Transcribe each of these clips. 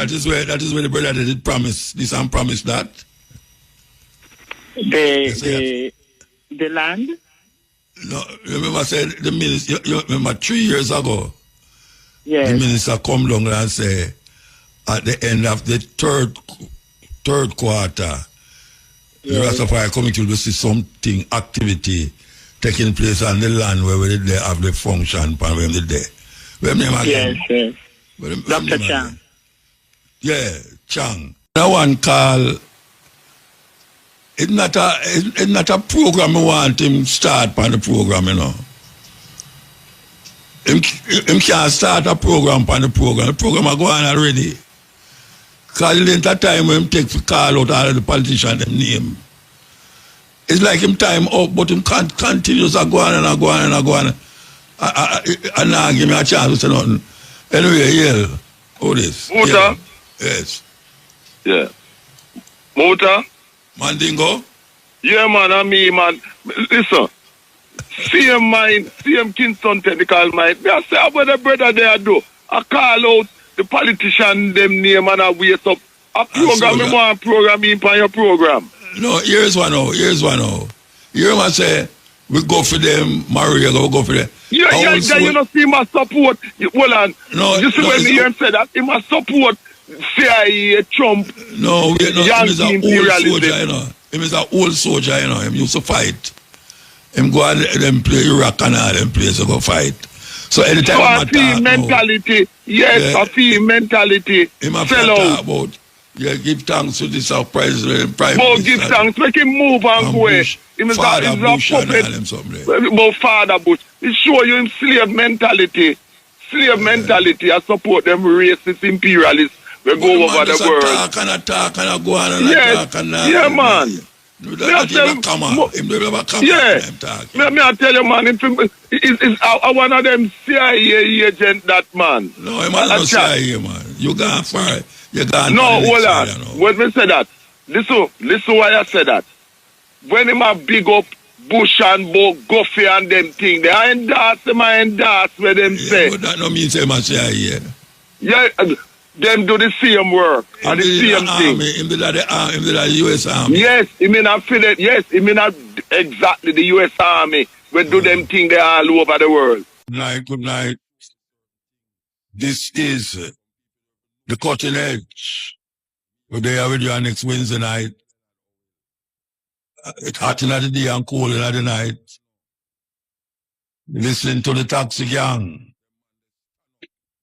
that is where the brother did promise this and promise that. The land? No, remember I said the minister, you remember 3 years ago, yes. The minister come down and say at the end of the third quarter, the Rastafari committee will see something, activity taking place on the land where they have the function for when they there. Yes. Dr. Chang. Yeah, Chang. That one call. It's not a program. I want him start on the program, you know. Him can't start a program on the program. The program are going already. Because it ain't a time when him take to call out all of the politicians them name. It's like him time up, but him can't continue to go on and go on and go on. And now give me a chance to say nothing. Anyway, yeah. All this. Muta? Yeah. Yes. Yeah. Muta? Mandingo? Yeah, man, I mean, man. Listen. CM Kingston technical mind. I say, what the brother there do? I call out the politician, them name, and I wait up. A program, I want program in your program. No, here's one now. Here's one say, we go for them, Maria, we go for them. You know, see my support. Hold on. No, you see when he said that, he must support CIA, Trump. No, him is an old soldier, you know. Him is an old soldier, you know. Him used to fight. Him go and them play Iraq and all them places to go fight. So anytime I feel mentality. Yes, I feel mentality. Him have to talk about. Yeah, give thanks to this president, prime minister. Give thanks, make him move and go. Father Bush and all them something. About Father Bush. It show you him slave mentality. Slave mentality. I support them racist imperialists. We go over the world. Talk and go on and talk and yeah, man. Me I tell you, man, it's one of them CIA agent, that man. No, I'm not CIA, man. You gone far. You gone. No, hold on. When me say that, listen why I say that. When him a big up Bush and Goffy and them thing, they are endorse where them say. But that no mean say man CIA. Yeah. Them do the same work and the same thing. Him did the US Army. Yes, he mean affiliate. Yes, he mean exactly the US Army. We do them thing they all over the world. Good night. This is the Cutting Edge. We're there with you next Wednesday night. It's hot in the day and cold in the night. Listening to the Taxi Gang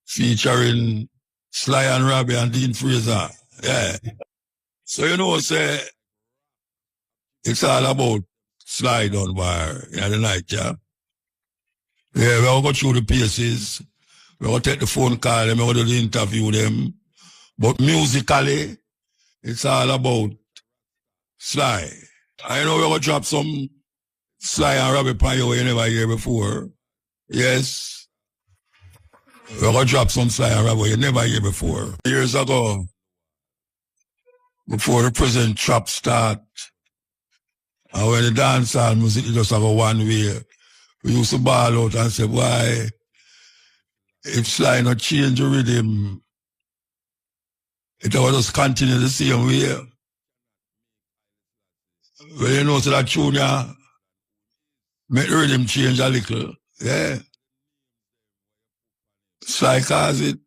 featuring Sly and Robbie and Dean Fraser. Yeah. So you know, say, it's all about Sly down wire in the night, yeah? Yeah, we're going to go through the paces. We're going to take the phone call them, we're going to interview them. But musically, it's all about Sly. I know we're going to drop some Sly and Robbie Payo you never hear before. Yes. We're going to drop some Sly and Robbie you never hear before. Years ago, before the present trap start, and when the dancehall music just have a one way, we used to ball out and say, why, if Sly not change the rhythm, it will just continue the same way. Well, you know, so that tune, make the rhythm change a little, yeah. Sly cause it.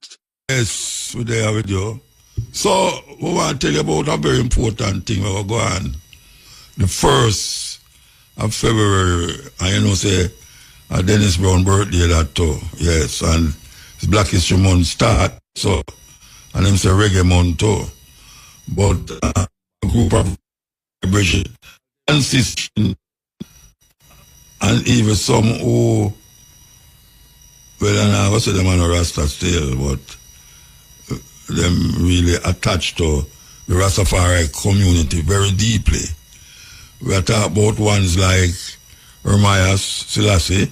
Yes, we're there with you. So, we want to tell you about a very important thing. We're going on the 1st of February. And you know, say, Dennis Brown birthday that too. Yes, and it's Black History Month start. So, and them say reggae month too. But a group of celebration and even some who, well, and I was say them on a Rasta still, but them really attached to the Rastafari community very deeply. We are talking about ones like Ermias Selassie,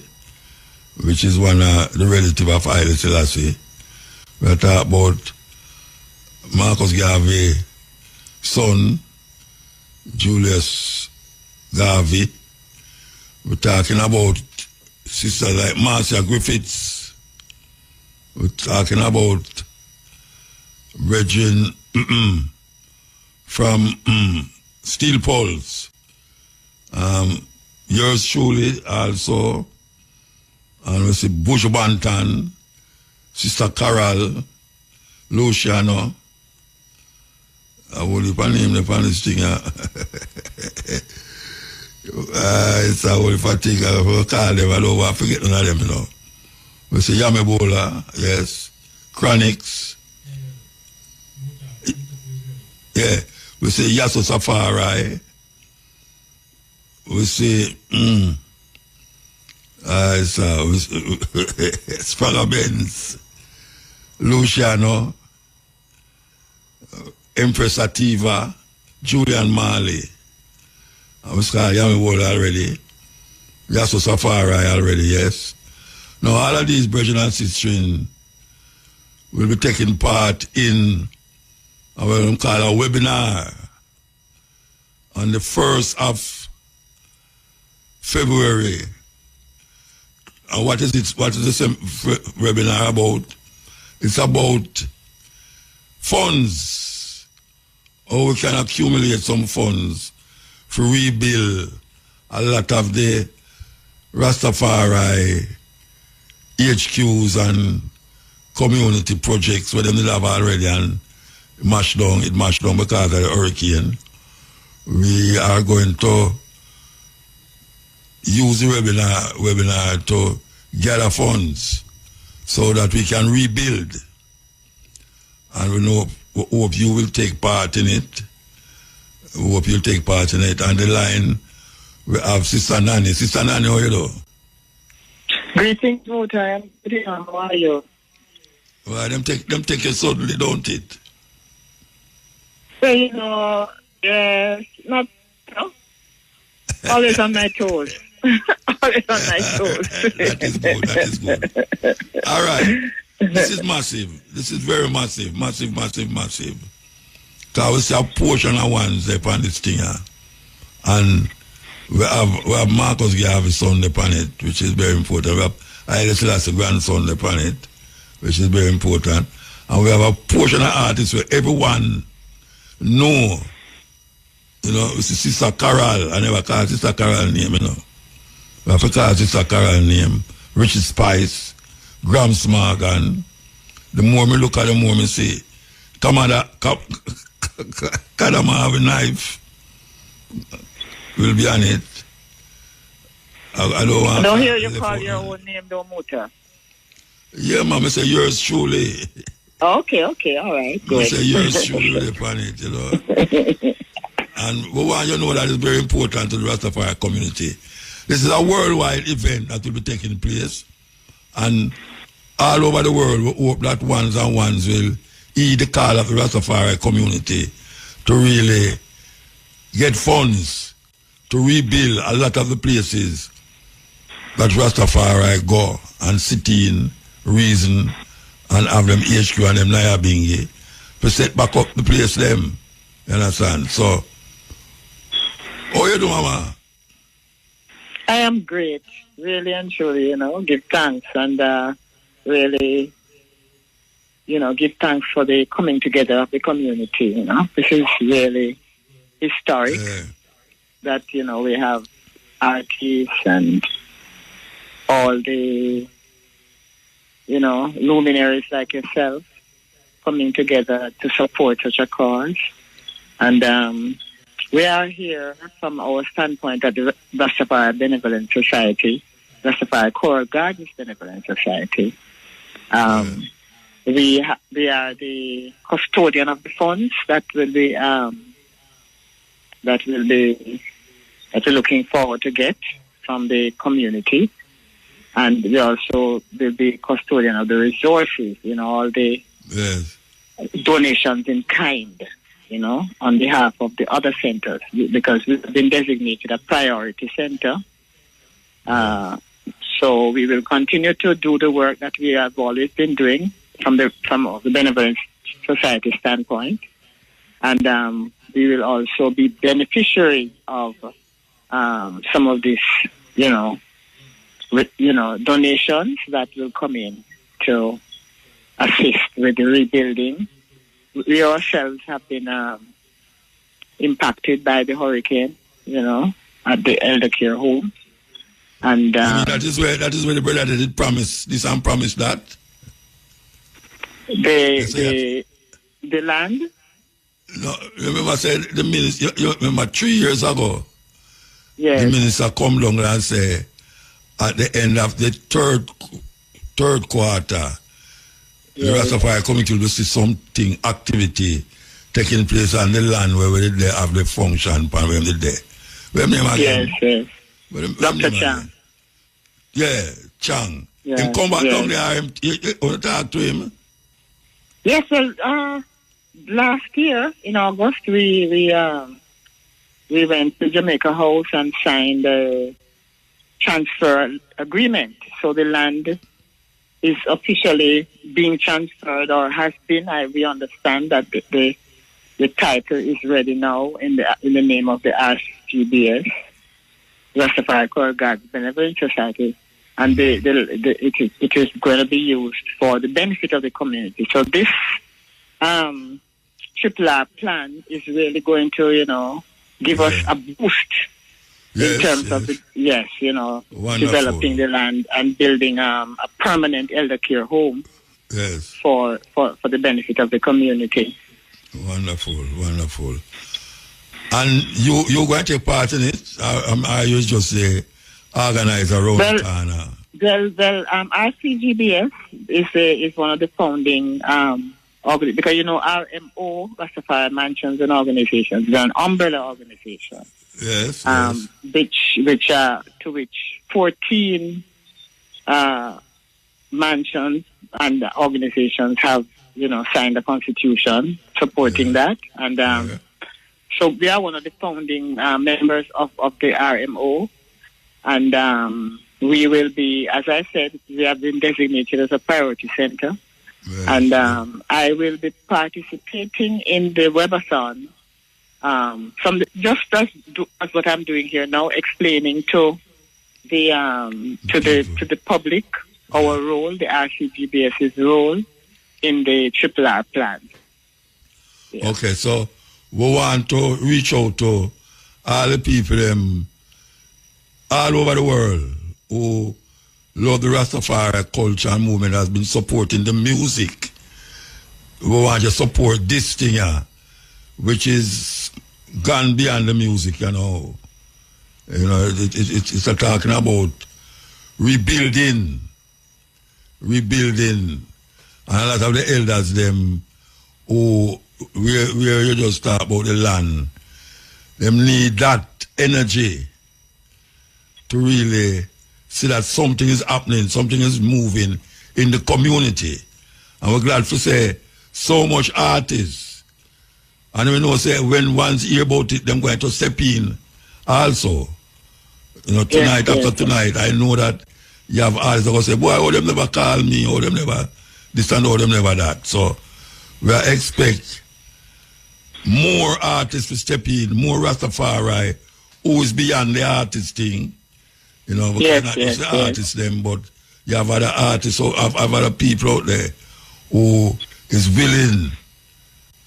which is one of the relative of Haile Selassie. We are talking about Marcus Garvey, son, Julius Garvey. We're talking about sisters like Marcia Griffiths. We're talking about Brethren from Steel Pulse. Yours truly also. And we see Bush Bantan, Sister Carol, Luciano. I will leave a name upon this thing. It's a whole fatigue. I will call them. I don't want to forget none of them, you know. We see Yamebola, yes. Chronics. Yeah. We see Yaso Safari. We see Spranger Benz, Luciano, Empress Ativa, Julian Marley. I was called Yamiwola already. Yaso Safari already, yes. Now all of these brethren and sisters will be taking part in what we call a webinar on the 1st of February. And what is it? What is this webinar about? It's about funds. How we can accumulate some funds to rebuild a lot of the Rastafari HQs and community projects where they have already and it mashed down because of the hurricane. We are going to use the webinar to gather funds so that we can rebuild. And we hope you will take part in it. We hope you'll take part in it. And the line, we have Sister Nanny. Sister Nanny, how you do? Greetings, Muta. How are you? Well, them take it suddenly, don't it? Well, yes, not, always on my toes. Always on my toes. That is good. All right. This is massive. This is very massive. Massive. Because we see a portion of ones upon this thing. And we have Marcus Garvey's son upon it, which is very important. We have Haile Selassie's grandson upon it, which is very important. And we have a portion of artists where everyone know. You know, it's Sister Carol. I never call Sister Carol name, you know. We have to call Sister Carol name. Richard Spice, Grams Morgan. The more me look at the more me see, Kadama have a knife. Will be on it. I don't want. I don't hear you call your own name, though, Muta. Yeah, Mama say yours truly. Okay, all right. Good. I say yours truly upon it, you know. And we want you to know that is very important to the Rastafari community. This is a worldwide event that will be taking place. And all over the world, we hope that ones and ones will heed the call of the Rastafari community to really get funds to rebuild a lot of the places that Rastafari go and sit in, reason, and have them HQ and them Nyabingi to set back up the place them. You understand? So, how you do, Mama? I am great, really and truly, you know, give thanks and really, you know, give thanks for the coming together of the community, you know. This is really historic that, you know, we have artists and all the, you know, luminaries like yourself coming together to support such a cause. And we are here from our standpoint at the Rastafari Benevolent Society, Rastafari Coral Gardens Benevolent Society. We are the custodian of the funds that we're looking forward to get from the community. And we also will be custodian of the resources, you know, all the donations in kind, you know, on behalf of the other centers, because we've been designated a priority center. So we will continue to do the work that we have always been doing from the Benevolent Society standpoint. And we will also be beneficiaries of some of these, donations that will come in to assist with the rebuilding we ourselves have been impacted by the hurricane, at the elder care home. And that is where the brother did promise this and promise that. The land? No, remember I said the minister, you remember 3 years ago, yes. The minister come down and say at the end of the third quarter, the Rastafari committee will see something, activity taking place on the land where they have the function pan where they there. Where name again? Yes. Dr. Chang. Yeah, Chang. Yeah, Him come back down there, you want to talk to him? Yes, well, last year in August we went to Jamaica House and signed a transfer agreement. So the land is officially being transferred, or has been. We understand that the title is ready now in the name of the RCGBS, Rastafari Core God's Benevolent Society, and it is going to be used for the benefit of the community. So this triple R plan is really going to, give us a boost in terms of developing the land and building a permanent elder care home for the benefit of the community. Wonderful. And you going to take part in it? Or you just organize around the corner? Well, RCGBS is one of the founding because RMO, Rastafari Mansions and Organizations, is an umbrella organization. Yes. To which 14 mansions and organizations have signed a constitution supporting that, and so we are one of the founding members of the RMO, and we will be, as I said, we have been designated as a priority center. And I will be participating in the webathon, just as what I'm doing here now, explaining to the public our role, the RCGBS's role in the Triple R plan. Yeah. Okay, so we want to reach out to all the people all over the world who love the Rastafari culture and movement, has been supporting the music. We want to support this thing here, which is gone beyond the music, it's talking about rebuilding. And a lot of the elders, them, where you just talk about the land, them need that energy to really see that something is happening, something is moving in the community. And we're glad to say so much artists. And we know say when one's hear about it, them going to step in also. Tonight after tonight, I know that you have artists that will say, boy, them never call me, them never this and them never that. So we expect more artists to step in, more Rastafari who is beyond the artist thing. We cannot just the artists them, but you have other artists, or have other people out there who is willing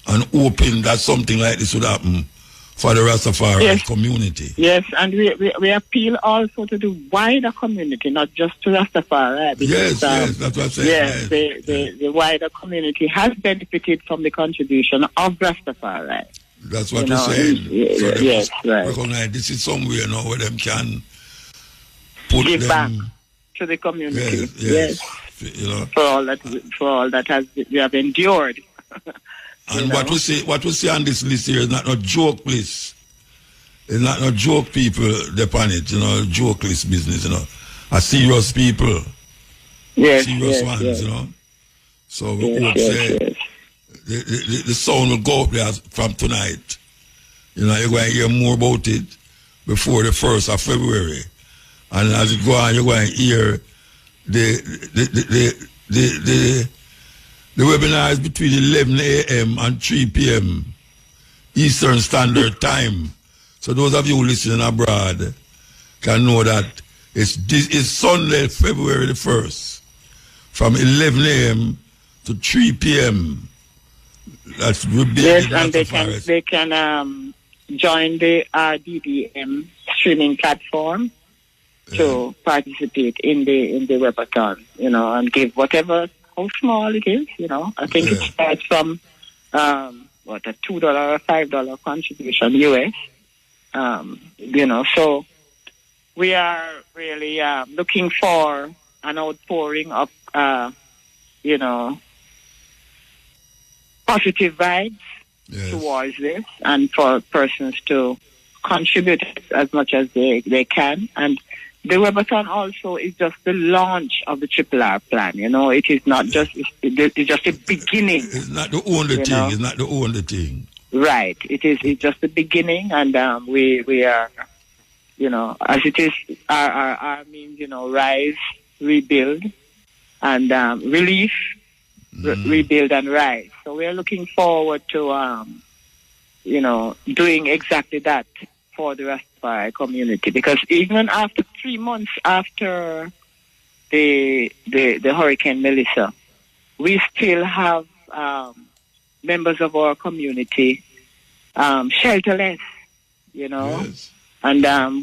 and open that something like this would happen for the Rastafari community. Yes, and we appeal also to the wider community, not just to Rastafari. Because, that's what I'm saying. The wider community has benefited from the contribution of Rastafari. That's what you're saying. So recognize this is somewhere where them can give them back to the community. Yes. For all that we have endured. And what we see on this list here is not no joke list. It's not no joke people depend it, joke list business, a serious people. Serious ones, So we hope the sound will go up there from tonight. You're going to hear more about it before the 1st of February. And as it go on, you're going to hear the webinar is between 11 a.m. and 3 p.m. Eastern Standard Time. So those of you listening abroad can know that it's Sunday, February the 1st, from 11 a.m. to 3 p.m. That's rebuilding. Yes, and they can join the RDDM streaming platform to participate in the webathon, you know, and give whatever, how small it is, you know. I think it starts from a $2 or $5 contribution US, you know. So we are really looking for an outpouring of, you know, positive vibes towards this, and for persons to contribute as much as they can. And the webathon also is just the launch of the Triple R plan. You know, it is not just, it's just the beginning. It's not the only thing. Know? It's not the only thing. Right. It's just the beginning, and we are, you know, as it is, our means, you know, rise, rebuild, and relief, rebuild and rise. So we are looking forward to, you know, doing exactly that for the Rastafari community, because even after 3 months after the Hurricane Melissa, we still have members of our community shelterless, you know. Yes. And our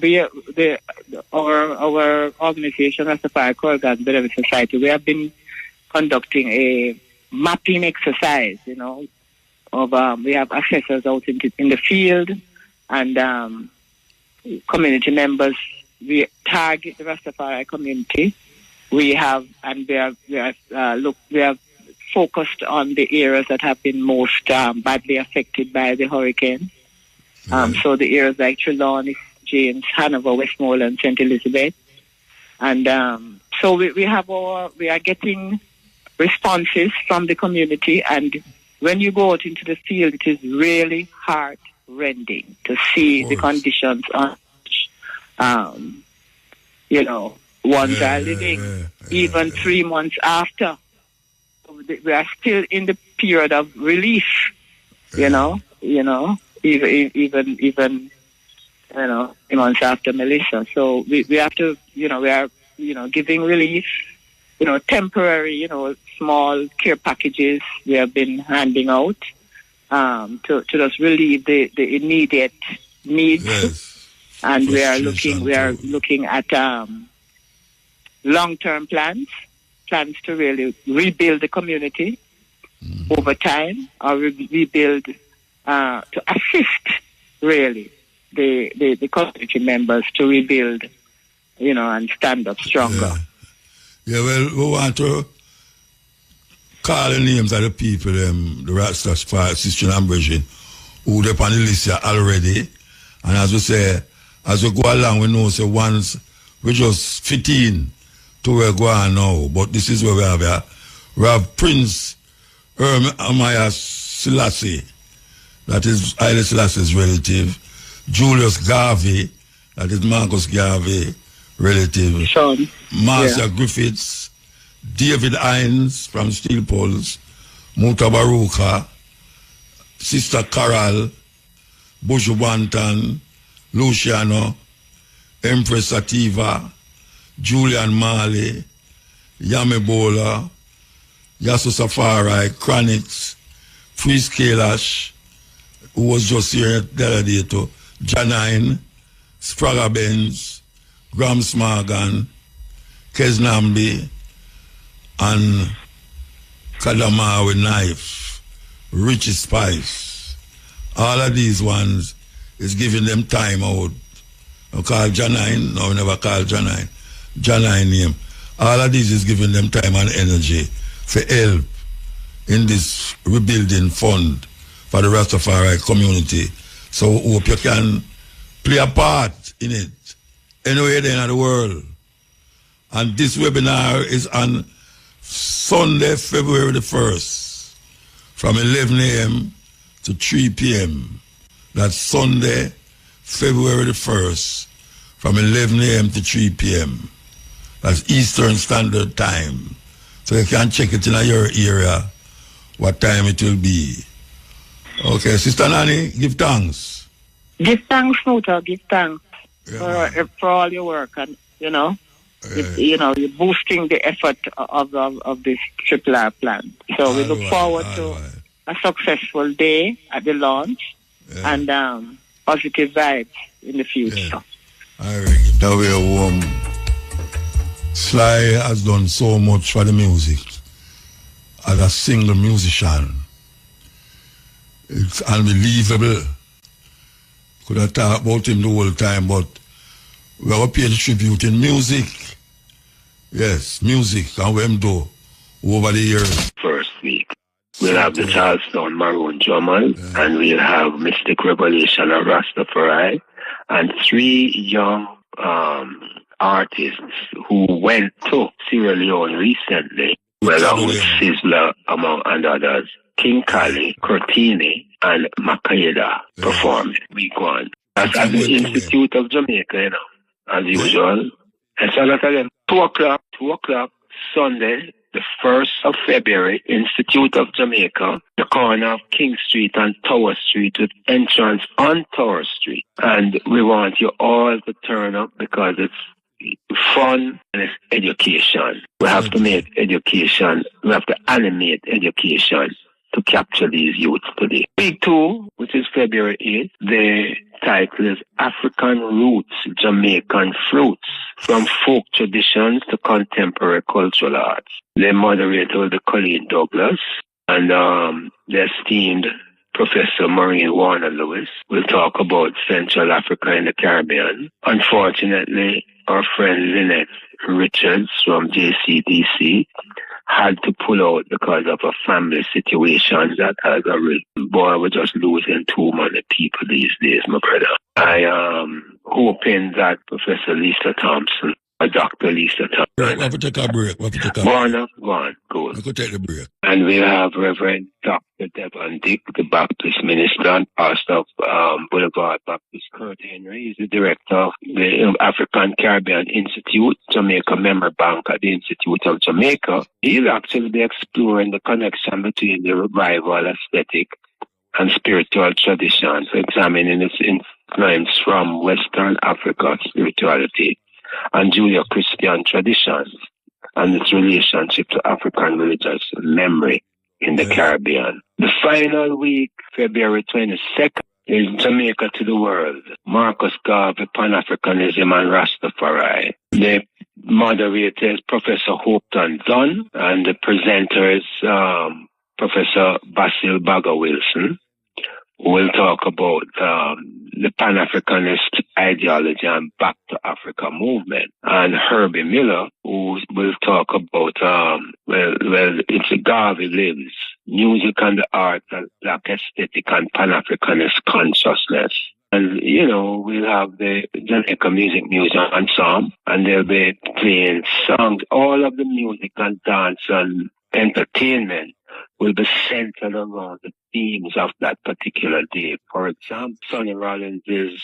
organization, Rastafari Kurgan Benevolent Society, we have been conducting a mapping exercise, you know, of we have assessors out in the field, and community members. We target the Rastafari community. We have focused on the areas that have been most badly affected by the hurricane. So the areas like Trelawney, James, Hanover, Westmoreland, St. Elizabeth, and so we are getting responses from the community, and when you go out into the field, it is really heart-rending to see the conditions on which, you know, ones are living, even 3 months after. We are still in the period of relief, you know, even you know, 3 months after Melissa. So we have to, you know, we are, you know, giving relief, you know, temporary, you know, small care packages we have been handing out to just relieve the immediate needs. Yes. And we are looking at long-term plans to really rebuild the community over time, or rebuild to assist really the community members to rebuild, you know, and stand up stronger. Yeah, well, we want to call the names of the people, the Rastafari, Sister and Bridget, who are on the list here already. And as we say, as we go along, we know, so once we just fit in to where we go on now. But this is where we have here. We have Prince Amaya Selassie, that is Haile Selassie's relative. Julius Garvey, that is Marcus Garvey, relative. Sean. Marcia Griffiths, David Hines from Steel Pulse, Mutabaruka, Sister Carol, Bush Wanton, Luciano, Empress Sativa, Julian Marley, Yami Bola, Yasu Safari, Chronix, Priest Kailash, who was just here the other day too, Janine, Sprague Benz, Grams Morgan, Keznambi, and Kadama with Knife, Richie Spice. All of these ones is giving them time out. We call Janine, no, we never call Janine. Janine name. All of these is giving them time and energy for help in this rebuilding fund for the Rastafari community. So hope you can play a part in it anywhere in the world. And this webinar is on Sunday, February the 1st, from 11 a.m. to 3 p.m. That's Sunday, February the 1st, from 11 a.m. to 3 p.m. That's Eastern Standard Time. So you can check it in your area, what time it will be. Okay, Sister Nanny, give thanks. Give thanks, Muta. Give thanks for all your work, and you know, you're boosting the effort of this Triple R plan. So we look forward to a successful day at the launch and positive vibes in the future. Yeah. I reckon that way Sly has done so much for the music as a single musician. It's unbelievable. Could have talked about him the whole time, but we are paying tribute in music. Yes, music, and we do over the years. First week, we'll have the Charleston Maroon Drummers, and we'll have Mystic Revelation of Rastafari, and 3 young artists who went to Sierra Leone recently, along with Sizzler, among others. King Kali, Cortini, and Makayeda performed week 1. That's at the Institute of Jamaica, as usual. And so that again, 2 o'clock, Sunday, the 1st of February, Institute of Jamaica, the corner of King Street and Tower Street with entrance on Tower Street. And we want you all to turn up because it's fun and it's education. We have to make education, we have to animate education to capture these youths today. Week 2, which is February 8th, the title is African Roots, Jamaican Fruits, from folk traditions to contemporary cultural arts. The moderator will be Colleen Douglas, and the esteemed Professor Maureen Warner-Lewis will talk about Central Africa and the Caribbean. Unfortunately, our friend Lynette Richards from JCDC had to pull out because of a family situation that has boy, we're just losing too many people these days, my brother. I am hoping that Professor Lisa Thompson, Dr. Lisa Thompson. Right, we have to take a break. Go on, go. We could take the break. And we'll have Reverend Dr. Devon Dick, the Baptist minister and pastor of Boulevard Baptist. Kurt Henry is the director of the African Caribbean Institute, Jamaica Member Bank at the Institute of Jamaica. He'll actually be exploring the connection between the revival aesthetic and spiritual traditions, examining its influence from Western Africa spirituality and Judeo-Christian traditions and its relationship to African religious memory in the Caribbean. The final week, February 22nd, is Jamaica to the World, Marcus Garvey, Pan-Africanism and Rastafari. The moderator is Professor Hopton Dunn, and the presenter is Professor Basil Bagger Wilson. We'll talk about the Pan-Africanist ideology and Back to Africa movement. And Herbie Miller, who will talk about, it's Garvey Lives, music and the arts, and Black aesthetic and Pan-Africanist consciousness. And, we'll have the Jamaica Music Museum Ensemble, and they'll be playing songs. All of the music and dance and entertainment will be centered around the themes of that particular day. For example, Sonny Rollins is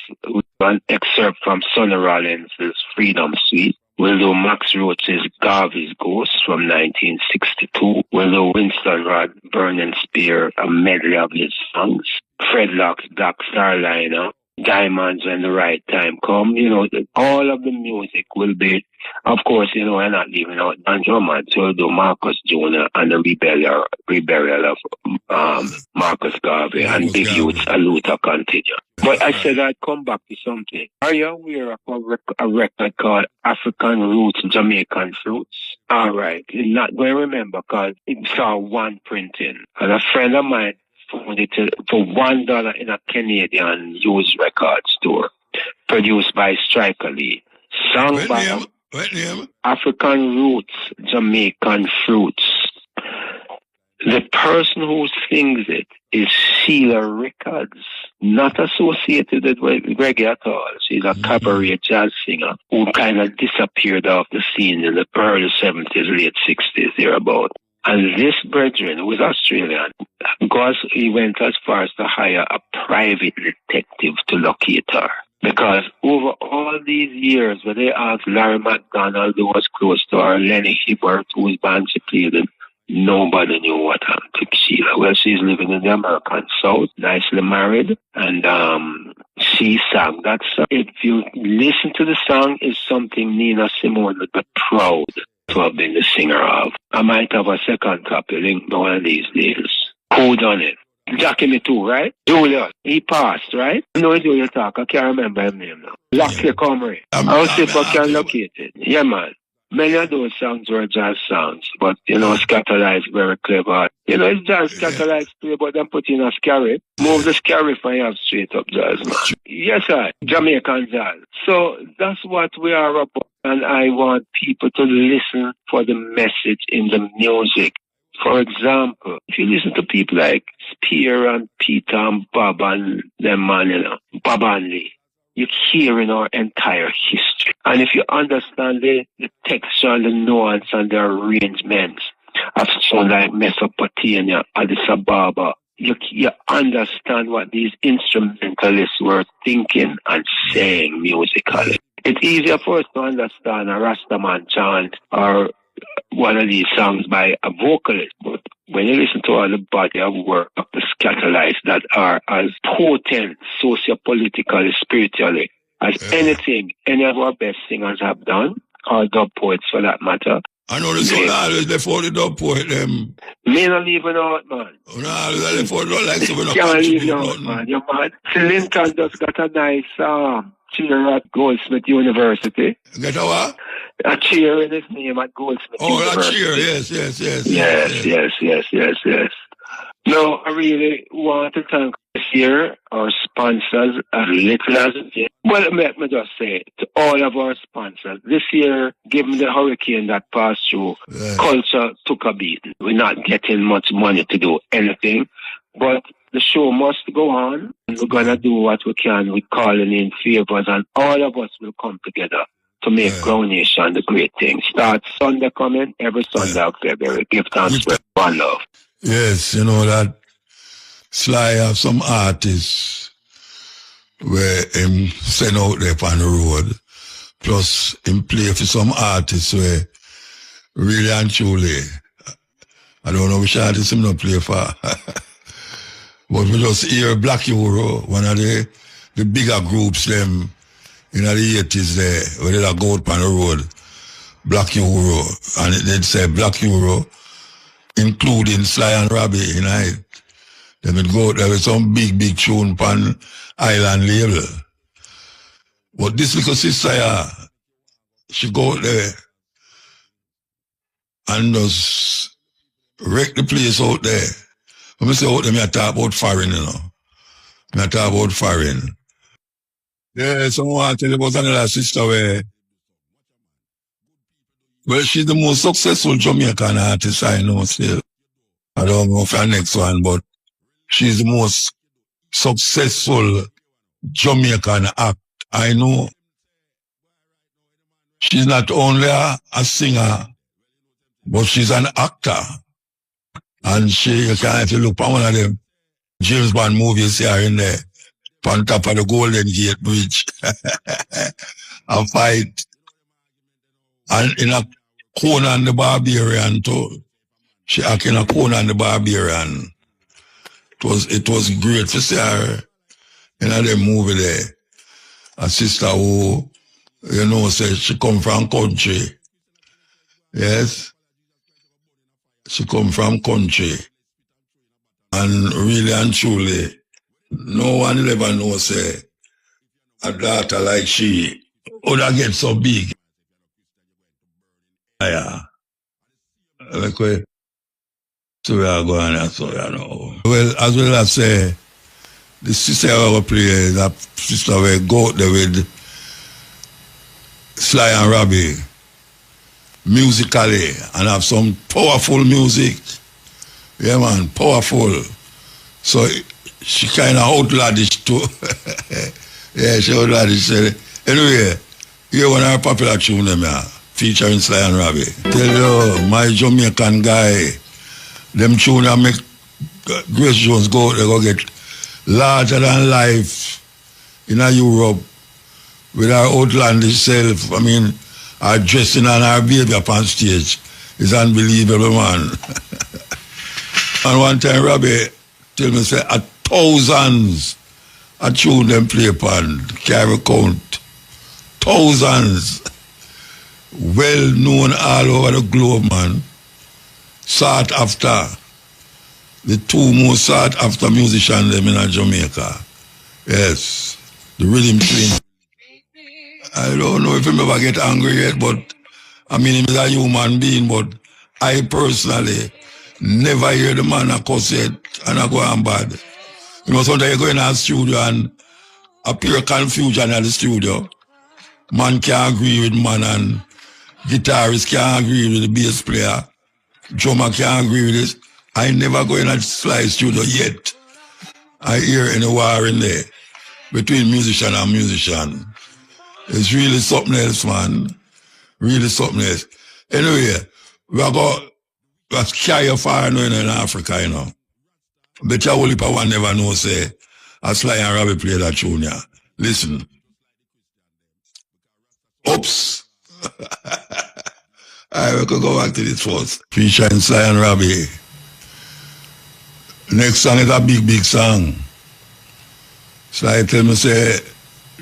an excerpt from Sonny Rollins' Freedom Suite. We'll do Max Roach's Garvey's Ghost from 1962. We'll do Winston Rod, Burning Spear, a medley of his songs. Fred Locke's Black Starliner, Diamonds When the Right Time Come. All of the music will be, of course, we're not leaving out Don Drummond, so we'll do Marcus Jr. and the reburial of Marcus Garvey and Big Youth's A Luther Continue. But I said I'd come back to something. Are you aware of a record called African Roots, Jamaican Fruits? All right. You're not going to remember because it saw one printing. And a friend of mine found it for $1 in a Canadian used record store, produced by Striker Lee. Sung by African Roots, Jamaican Fruits. The person who sings it is Sheila Rickards, not associated with reggae at all. She's a cabaret jazz singer who kind of disappeared off the scene in the early 70s, late 60s, thereabout. And this brethren, who is Australian, he went as far as to hire a private detective to locate her. Because over all these years, when they asked Larry McDonald, who was close to her, Lenny Hibbert, whose band she played in, nobody knew what happened to Sheila. Well, she's living in the American South, nicely married, and she sang that song. If you listen to the song, it's something Nina Simone would be proud to have been the singer of. I might have a second copy linked one of these days. Who done it? Jackie me too, right? Julius. He passed, right? I know you talk. I can't remember his name now. Lucky Comrie. I'll see if I can locate it. Yeah, man. Many of those songs were jazz songs, but, Scatterlight is very clever. It's jazz Scatterlight play, but then put in a scary. Move the scary and you have straight up jazz, man. Yes, sir. Jamaican jazz. So that's what we are about, and I want people to listen for the message in the music. For example, if you listen to people like Spear and Peter and Bob and them man, Bob and Lee, you're hearing our entire history. And if you understand the texture and the nuance and the arrangements of sound like Mesopotamia, Addis Ababa, you understand what these instrumentalists were thinking and saying musically. It's easier for us to understand a Rastaman chant or one of these songs by a vocalist, but when you listen to all the body of work of the Scatterlights that are as potent sociopolitically, spiritually as anything any of our best singers have done, or dub poets for that matter. I know the son always before the dub poet them. Me not leaving out, man. No, always before don't like so we not can't leave contribute out, nothing. man. You're mad. Lincoln just got a nice cheer at Goldsmith University. Get a what? A cheer in his name at Goldsmith University. Oh, a cheer, yes. No, I really want to thank this year our sponsors as little as it is. Well, let me just say to all of our sponsors, this year, given the hurricane that passed through, culture took a beating. We're not getting much money to do anything, but the show must go on. We're going to do what we can with calling in favors, and all of us will come together to make Ground Nation the great thing. Start Sunday coming, every Sunday of February. Give thanks for one love. Yes, that Sly have some artists where him send out there on the road. Plus, him play for some artists where really and truly, I don't know which artist him not play for. But we just hear Black Euro, one of the bigger groups them in the 80s there, where they go out on the road, Black Euro, and they'd say Black Euro, including Sly and Robbie, They would go out there with some big tune pan island label. But this little sister, she go out there and just wreck the place out there. When I say out there, I talk about foreign, I talk about foreign. Yeah, someone tell you about another sister where, well, she's the most successful Jamaican artist I know still. I don't know for the next one, but she's the most successful Jamaican act I know. She's not only a singer, but she's an actor. And you can, if you look at one of them James Bond movies here in there, on top of the Golden Gate Bridge, a fight. And in a Conan the Barbarian too. She act in a Conan the Barbarian. It was great to see her in a movie there. A sister who, said she come from country. Yes. She come from country. And really and truly, no one will ever know, say, a daughter like she would get so big. Yeah. So we are going and so, Well, as well as say, the sister who play is a sister who go out there with Sly and Robbie musically and have some powerful music. Yeah, man, powerful. So she kind of outlandish too. Yeah, she outlandish. Anyway, here one of our popular tune them here, featuring Sly and Robbie. Tell you, my Jamaican guy, them tune that make Grace Jones go, they go get larger than life in Europe with our outlandish self. I mean, our dressing and our baby up on stage is unbelievable, man. And one time, Robbie tell me, say, a thousands a tune them play upon, carry count. Thousands. Well known all over the globe, man. Sought after. the two most sought after musicians them in Jamaica. Yes. The Rhythm Twin. I don't know if him ever get angry yet, but I mean, he's a human being, but I personally never hear the man a cuss yet and I go on bad. You know, sometimes you go in a studio and appear confusion at the studio. Man can't agree with man and guitarist can't agree with the bass player. Drummer can't agree with this. I never go in a slide studio yet. I hear any war in there between musician and musician. It's really something else, man. Really something else. Anyway, we're going to carry you far now in Africa, you know. Bet you only one never know, say, a Sly and Robbie play that tune, yeah. Listen. Oops. Alright, we could go back to this first. Featuring Sly and Robbie. Next song is a big, big song. Sly tell me, say,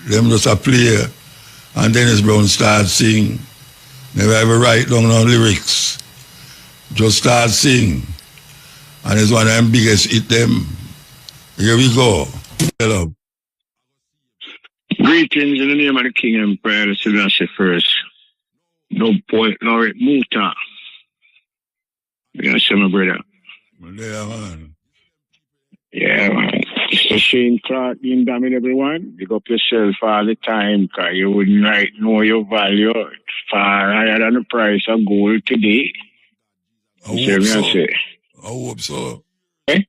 them just a play, and Dennis Brown start sing. Never ever write down no lyrics. Just start sing. And it's one of them biggest hit them. Here we go. Hello. Greetings in the name of the King Emperor, Selassie first. No point, Laurie Muta. You know, my brother. Yeah, man. Yeah, man. Mr. Shane Clark, being damn everyone. Big up yourself all the time, because you wouldn't right know your value. Far higher than the price of gold today. I hope so. I hope so. Eh?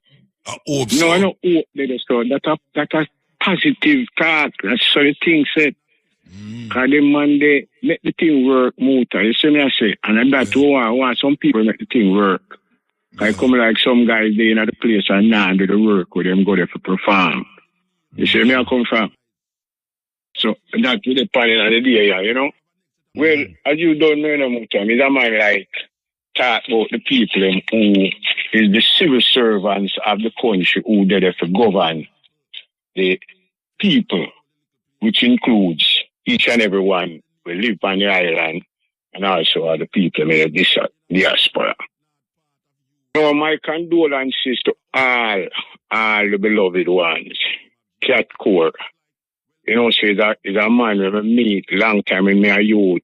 I hope so. No, I don't hope that. That's a positive talk. That's what the thing said. Because the man, they make the thing work, Muta. You see me, I say. And that's why some people make the thing work. I come like some guys, they in the place and now do the work with them, go there for perform. You see me, I come from. So that's the panel of the day, you know. Well, as you don't know, Muta, it's a man like talk about the people who is the civil servants of the country who did it for govern the people, which includes each and every one who live on the island and also other people in the diaspora. So my condolences to all the beloved ones. Cat Core. You know, say that is a man we meet long time in my youth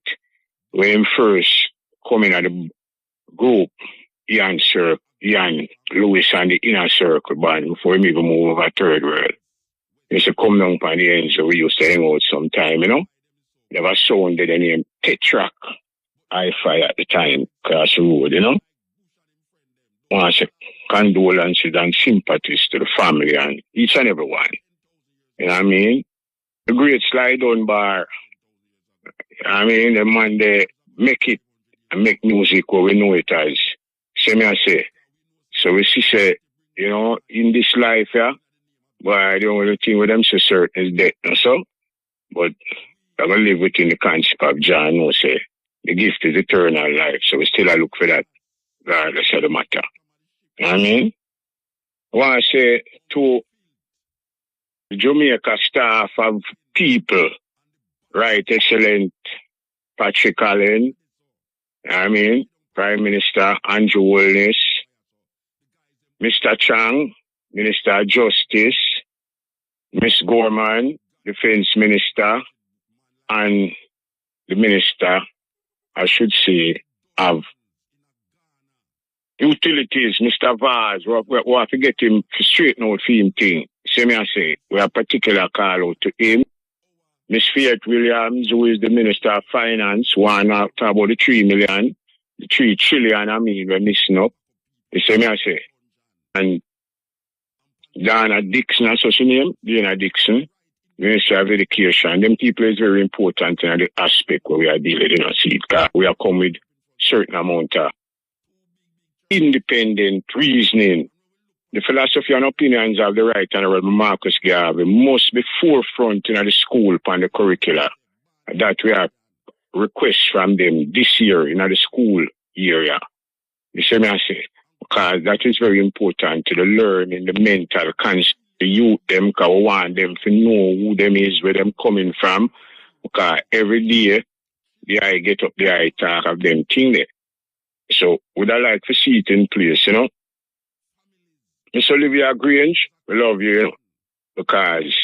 when him first coming at the group, Ian Lewis and the Inner Circle band before him even move over Third World. He used to come down on the ends so we used to hang out sometime, you know. Never sounded the name Tetrack Hi-Fi at the time, across the road, you know. I want to say condolences and sympathies to the family and each and every one. You know what I mean? The great Sly Dunbar, I mean, the man, they make it and make music where we know it as. See me, I say. So we see, say, you know, in this life, yeah, but the only thing with them so certain is death, no so. But I'm going to live within the concept of John, no say, the gift is eternal life. So we still look for that, regardless of the matter. You know what I mean? I want to say to the Jamaica staff of people, right, excellent Patrick Allen, you know what I mean? Prime Minister Andrew Holness, Mr. Chang, Minister of Justice, Miss Gorman, Defense Minister, and the Minister, I should say, of Utilities, Mr. Vaz. We have to get him to straighten out for him thing. See me I say, we have a particular call out to him. Miss Fiat Williams, who is the Minister of Finance, want to talk about the 3 million, the 3 trillion, I mean, we're missing up. You see me I say. And Dana Dixon, that's what's her name, Dana Dixon, Minister of Education. Them people is very important in the aspect where we are dealing in a seat. We are come with certain amount of independent reasoning. The philosophy and opinions of the Right Honorable Marcus Garvey must be forefront in the school upon the curricula. That we have requests from them this year in the school area. You see me I say? Because that is very important to the learning, the mental concept, the youth them, because we want them to know who them is, where them coming from. Because every day, the eye get up, the eye talk of them thing there. So, would I like to see it in place, you know? Miss Olivia Grange, we love you, you know, because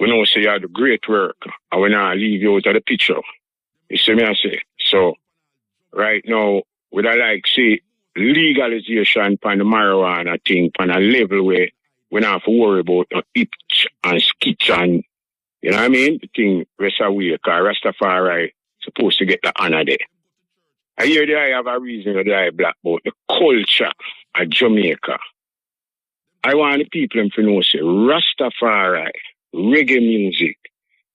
we know say you have the great work and we not leave you out of the picture. You see me I say? So right now, would I like see legalization on the marijuana thing on a level where we don't have to worry about no itch and skitch and you know what I mean? The thing rest away because Rastafari supposed to get the honor there. I hear that I have a reason that I black about the culture of Jamaica. I want the people to know say Rastafari, reggae music,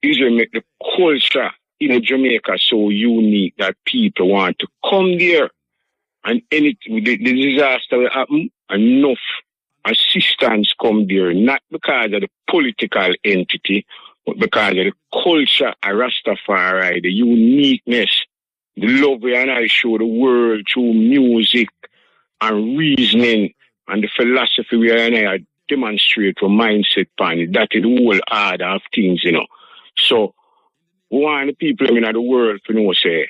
is what make the culture in Jamaica so unique that people want to come there and the disaster will happen, enough assistance come there, not because of the political entity, but because of the culture of Rastafari, the uniqueness, the love we and I show the world through music and reasoning and the philosophy we and I demonstrate for mindset pan. That is the whole order of things, you know. So we want the people in the world to know say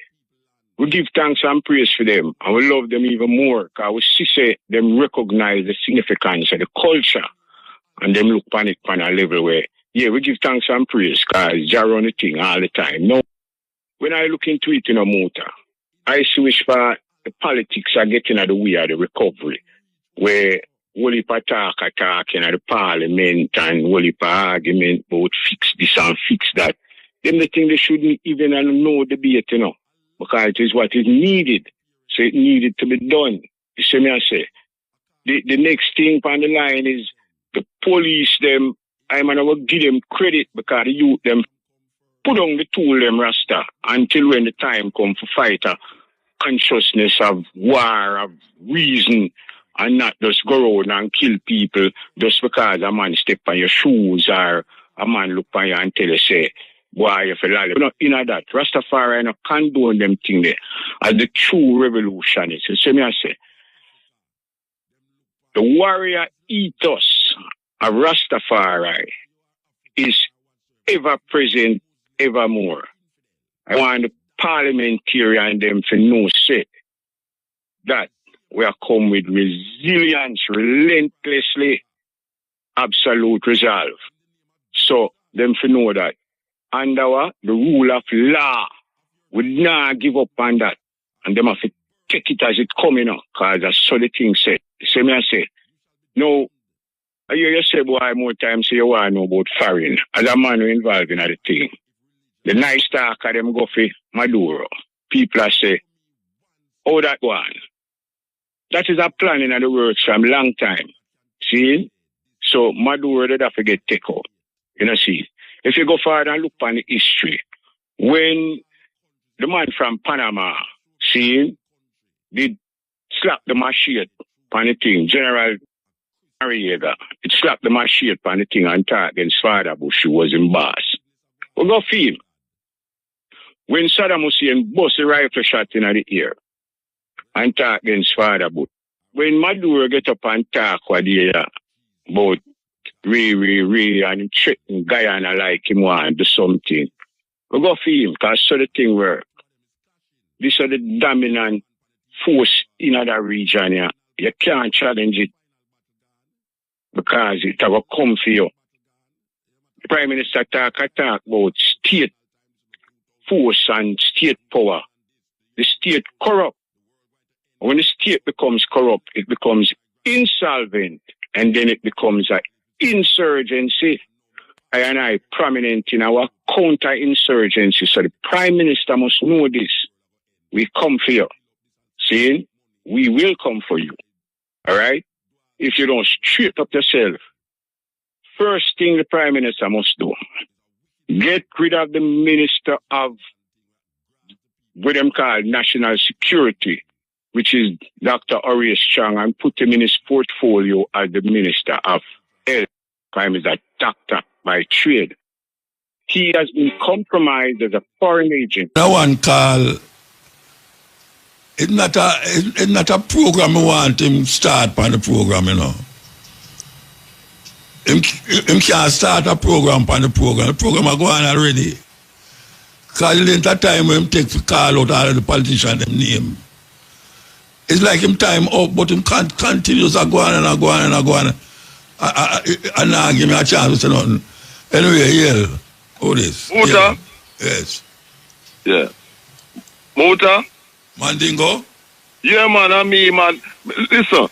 we give thanks and praise for them and we love them even more because we see say them recognize the significance of the culture and them look on it on a level where yeah, we give thanks and praise because Jah run the thing all the time. Now, when I look into it in a motor, I see which part the politics are getting out of the way of the recovery, where whole heap of talk at the parliament and whole heap of argument about fix this and fix that. Them the thing they shouldn't even know debate, you know, because it is what is needed. So it needed to be done. You see me I say? The next thing on the line is the police them. I'm going to give them credit because the youth them put on the tool them Rasta until when the time come for fight a consciousness of war, of reason, and not just go around and kill people just because a man step on your shoes or a man look on you and tell you say, boy, you feel like not in that. Rastafari no condone them thing there as the true revolutionist. You see me I say? The warrior ethos of Rastafari is ever present, evermore. I want the parliamentarian them to know say that we are come with resilience, relentlessly, absolute resolve. So them to know that under the rule of law, we not give up on that. And them have to take it as it coming up, because that's so the thing said. See me I say, no, I hear you say, boy, more times say you want to know about foreign. As a man who involved in the thing. The nice talk of them go for Maduro. People are say, oh, that one. That is a plan in the works from long time. See? So Maduro did have to get take out. You know, see? If you go further and look on the history, when the man from Panama, see, did slap the machete on the thing, General Noriega, it slapped the machete on the thing and talk against Father Bush, who was in Bass. We go for him. When Saddam Hussein bust a rifle shot in the air and talk against Father Bush, when Maduro get up and talk what they about Ray, and threaten Guyana like him want to do something, we go for him, because so the thing work. This is the dominant force in other region here. You can't challenge it because it will come for you. The Prime Minister talk about state force and state power. The state corrupt. When the state becomes corrupt, it becomes insolvent, and then it becomes an insurgency. I prominent in our counter-insurgency. So the Prime Minister must know this. We come for you. See? We will come for you. All right? If you don't straight up yourself, first thing the Prime Minister must do, get rid of the Minister of what them call National Security, which is Dr. Horace Strong, and put him in his portfolio as the Minister of Health. Prime is a doctor by trade. He has been compromised as a foreign agent. That one call, it's not a program we want him start on the program, you know. Him can't start a program on the program. The program are going already. Because it ain't that time when him take to call out all of the politicians them name. it's like him time up, but him can't continues to go on and go on and go on. And now give me a chance to say nothing. Anyway, yeah. Who this? Muta? Yeah. Yes. Yeah. Muta? Mandingo? Yeah, man, I mean, man. Listen.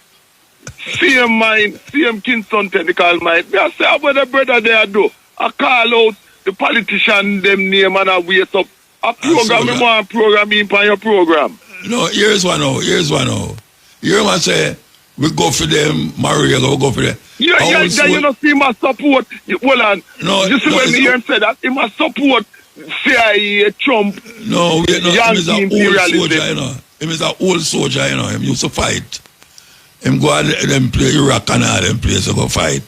Same mind, same Kingston technical mind. Me I say, what the brother there do? I call out the politician, them name, and I waste up. A program, me want program in your program. No, here's one now. Here's one say, we go for them, Maria, we go for them. Yeah, you know, see my support. Hold on. No, you see when me hear him say that, he must support CIA, Trump, no, Yankee imperialism. Soldier, you know. Him is an old soldier, you know. Him used to fight. Him go and them play Iraq and all them places to go fight.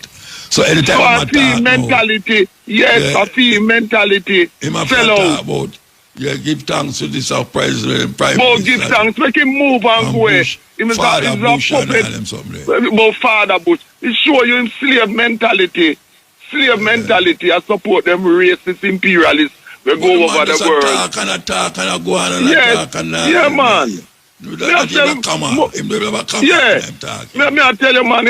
So anytime so I feel mentality, yes, I feel mentality. Him have to talk about, give thanks to this our president, prime minister. Give thanks, make him move and go away. Father Bush and all them something. About Father Bush. It show you him slave mentality. I support them racist imperialists. We go over the world. Talk and go on and talk and yeah, man. Me I tell you, man,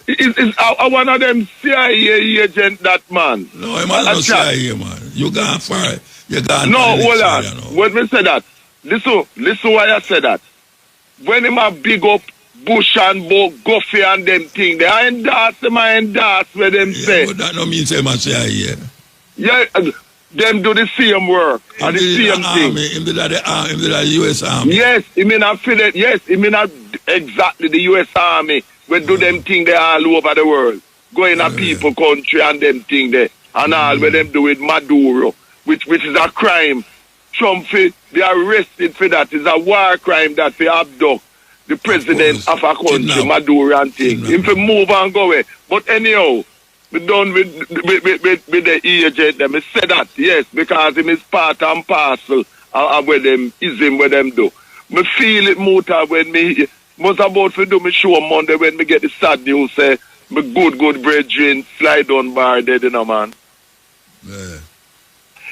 it's one of them CIA agent, that man. No, I'm not CIA, man. You gone far. You gone. No, hold on. When me say that, listen why I say that. When him a big up Bush and Goffy and them thing, they endorse where them say. But that no means say man CIA. Yeah. Them do the same work and the same thing. Him did the U.S. Army. Yes, he mean not exactly the U.S. Army. We do them thing there all over the world. Go in a people country and them thing there. And all where them do with Maduro, which is a crime. Trump, they arrested for that. It's a war crime that they abduct the president of a country, Maduro and thing. Him to move and go away. But anyhow, we done with the agent. Them say that, yes, because him is part and parcel of where them do. Me feel it Muta when me was about to do me show Monday when me get the sad news say me good brethren slide on bar dead, you know, man. Yeah.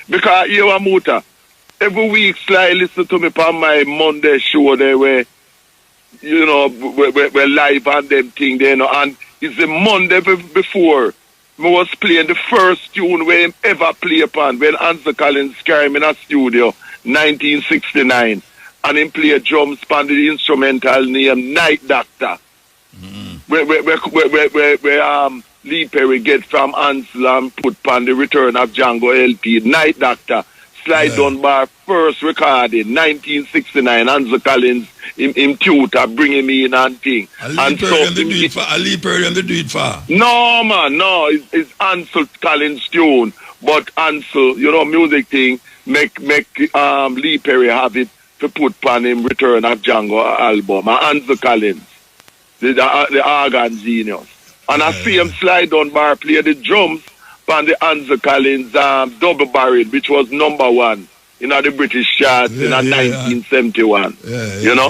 Because you are Muta. Every week Sly listen to me on my Monday show there where you know we're live on them thing there, you know, and it's the Monday before. I was playing the first tune where him ever play upon when Ansel Collins carried him in a studio, 1969. And him play drums upon the instrumental named Night Doctor. Where Lee Perry get from Ansel and put upon the Return of Django LP, Night Doctor. Slide Dunbar first recording, 1969. Ansel Collins, him tutor, bring him in and thing. And so Lee Perry and the do it for. No, man, no. It's Ansel Collins tune. But Ansel, you know, music thing, make Lee Perry have it to put upon him Return of Django album. And Ansel Collins, the organ genius. And I see him Slide Dunbar play the drums on the Ansel Collins double barrel, which was #1 in the British charts in 1971. You know?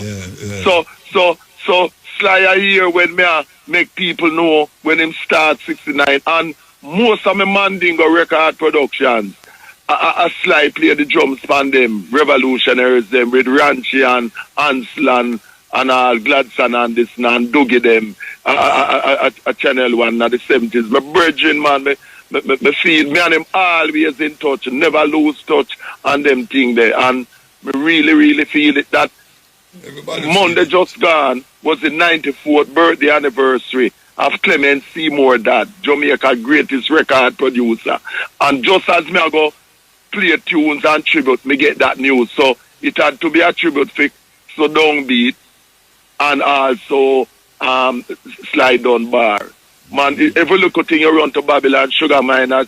So Sly here when me make people know when him start 69, and most of my Mandingo record productions, I Sly play the drums on them, revolutionaries them with Ranchi and Ansel and all Gladson and this and Dougie them, a Channel 1 in the 70s. My brethren, man, me feel me and him always in touch, never lose touch on them thing there. And me really feel it that Monday just gone was the 94th birthday anniversary of Clement Seymour Dad, Jamaica's greatest record producer. And just as me I go play tunes and tribute, me get that news. So it had to be a tribute for So Downbeat and also Slide Dunbar. Man, if you look at thing you run to Babylon, Sugar Miners,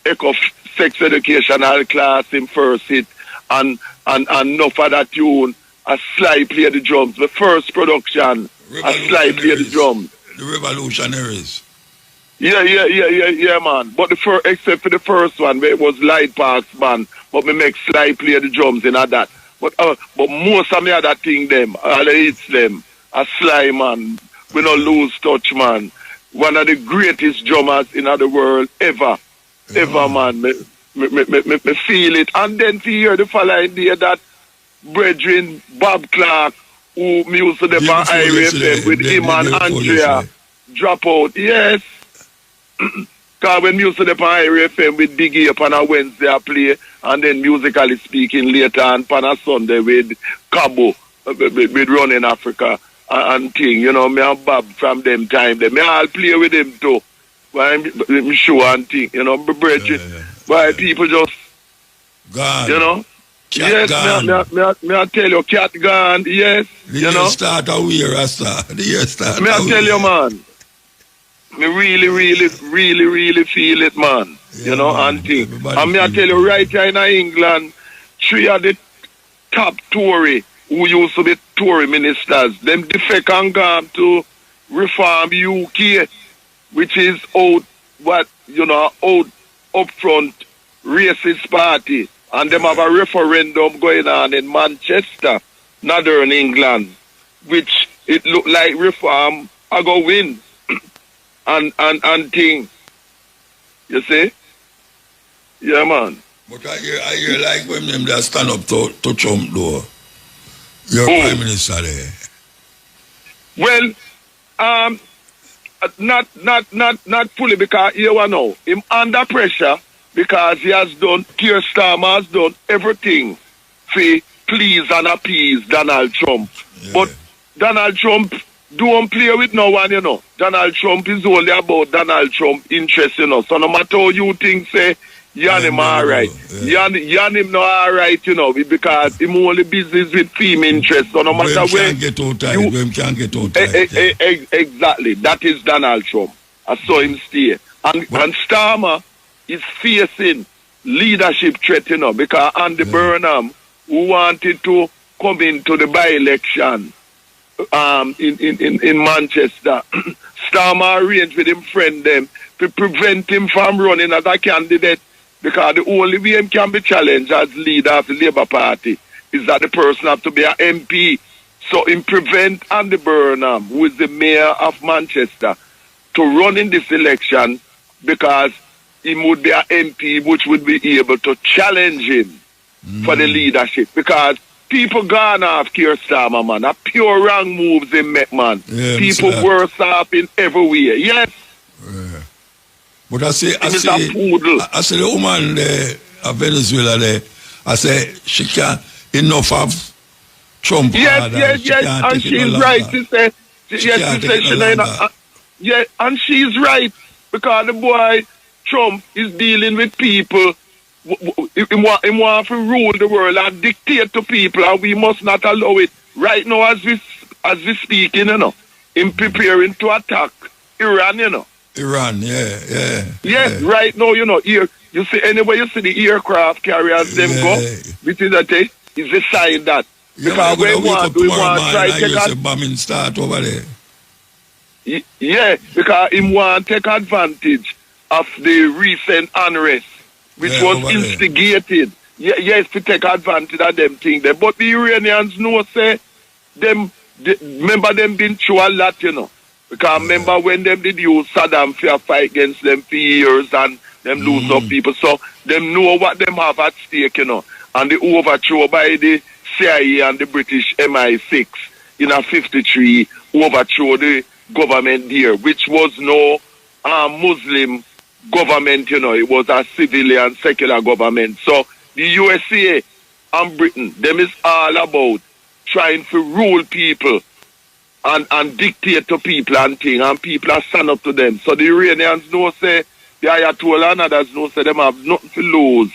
Echo Sex Educational Class in first hit, and enough of that tune, a Sly play the drums. The first production, a Sly play the drums. The Revolutionaries. Yeah, man. But except for the first one, where it was Light Parks band, but me make Sly play the drums in that. But most of me other thing them, all the hits them, a Sly, man. We don't lose touch, man. One of the greatest drummers in the world ever, man. Me feel it. And then to hear the following day that brethren Bob Clark who me used to dep on Ira FM with him and Andrea drop out. Yes. Because when me used to dep on Ira FM with Biggie up on a Wednesday I play, and then musically speaking later on a Sunday with Cabo, with Running Africa and thing. You know, me and Bob from them time. Me all play with him too. I'm sure and thing. You know, brethren. Why people just gone. You know? Cat yes, gone. me I tell you, cat gone, yes. The you know? start a weird, Rasta. The year start Me I tell you, man. Me really feel it, man. Yeah, you know, man. and thing. Everybody And me I feel tell it. you, right here in England, 3 of the top Tory who used to be Tory ministers, them defect and gone to Reform UK, which is out up front racist party. And them have a referendum going on in Manchester, Northern England, which it look like Reform are go win. and thing. You see? Yeah, man. But I hear like when them that stand up to Trump though. Your Who? Prime Minister there. Well, not fully, because you know him under pressure because he has done, Keir Starmer has done everything to please and appease Donald Trump. Yeah. But Donald Trump don't play with no one, you know. Donald Trump is only about Donald Trump interest, you know. So no matter how you think, say, Yan him alright. Yan him not alright, you know, because him only business with film interest. So no matter where can't get out tight. Can't get out tight. exactly. That is Donald Trump. I saw him stay. And Starmer is facing leadership threat, you know, because Andy Burnham, who wanted to come into the by-election in Manchester, Starmer arranged with him friend them to prevent him from running as a candidate, because the only way him can be challenged as leader of the Labour Party is that the person have to be an MP. So him prevent Andy Burnham, who is the mayor of Manchester, to run in this election, because he would be an MP which would be able to challenge him for the leadership. Because people gone off Keir Starmer, man. A pure wrong moves in make, man. Yeah, people worse off in every way. Yes. Yeah. But I say the woman there, of Venezuela there, I say she can't enough of Trump. Yes, and she's right. She said, yeah, and she's right, because the boy Trump is dealing with people. He want to rule the world and dictate to people, and we must not allow it. Right now, as we speaking, you know, in preparing to attack Iran, you know. Iran, Yes, right now, you know, here you see anywhere you see the aircraft carriers them go, which is a sign that because we want try to take a bombing start over there. Yeah, because he want to take advantage of the recent unrest, which was instigated. Yes, to take advantage of them things there. But the Iranians know, say, remember them been through a lot, you know. Because remember when them did use Saddam for a fight against them for years and them lose up people. So them know what them have at stake, you know. And the overthrow by the CIA and the British MI6 in a 53 overthrow the government there, which was no Muslim government, you know. It was a civilian secular government. So the USA and Britain, them is all about trying to rule people and dictate to people and things, and people are stand up to them. So the Iranians know, say, the Ayatollah and others know, say, them have nothing to lose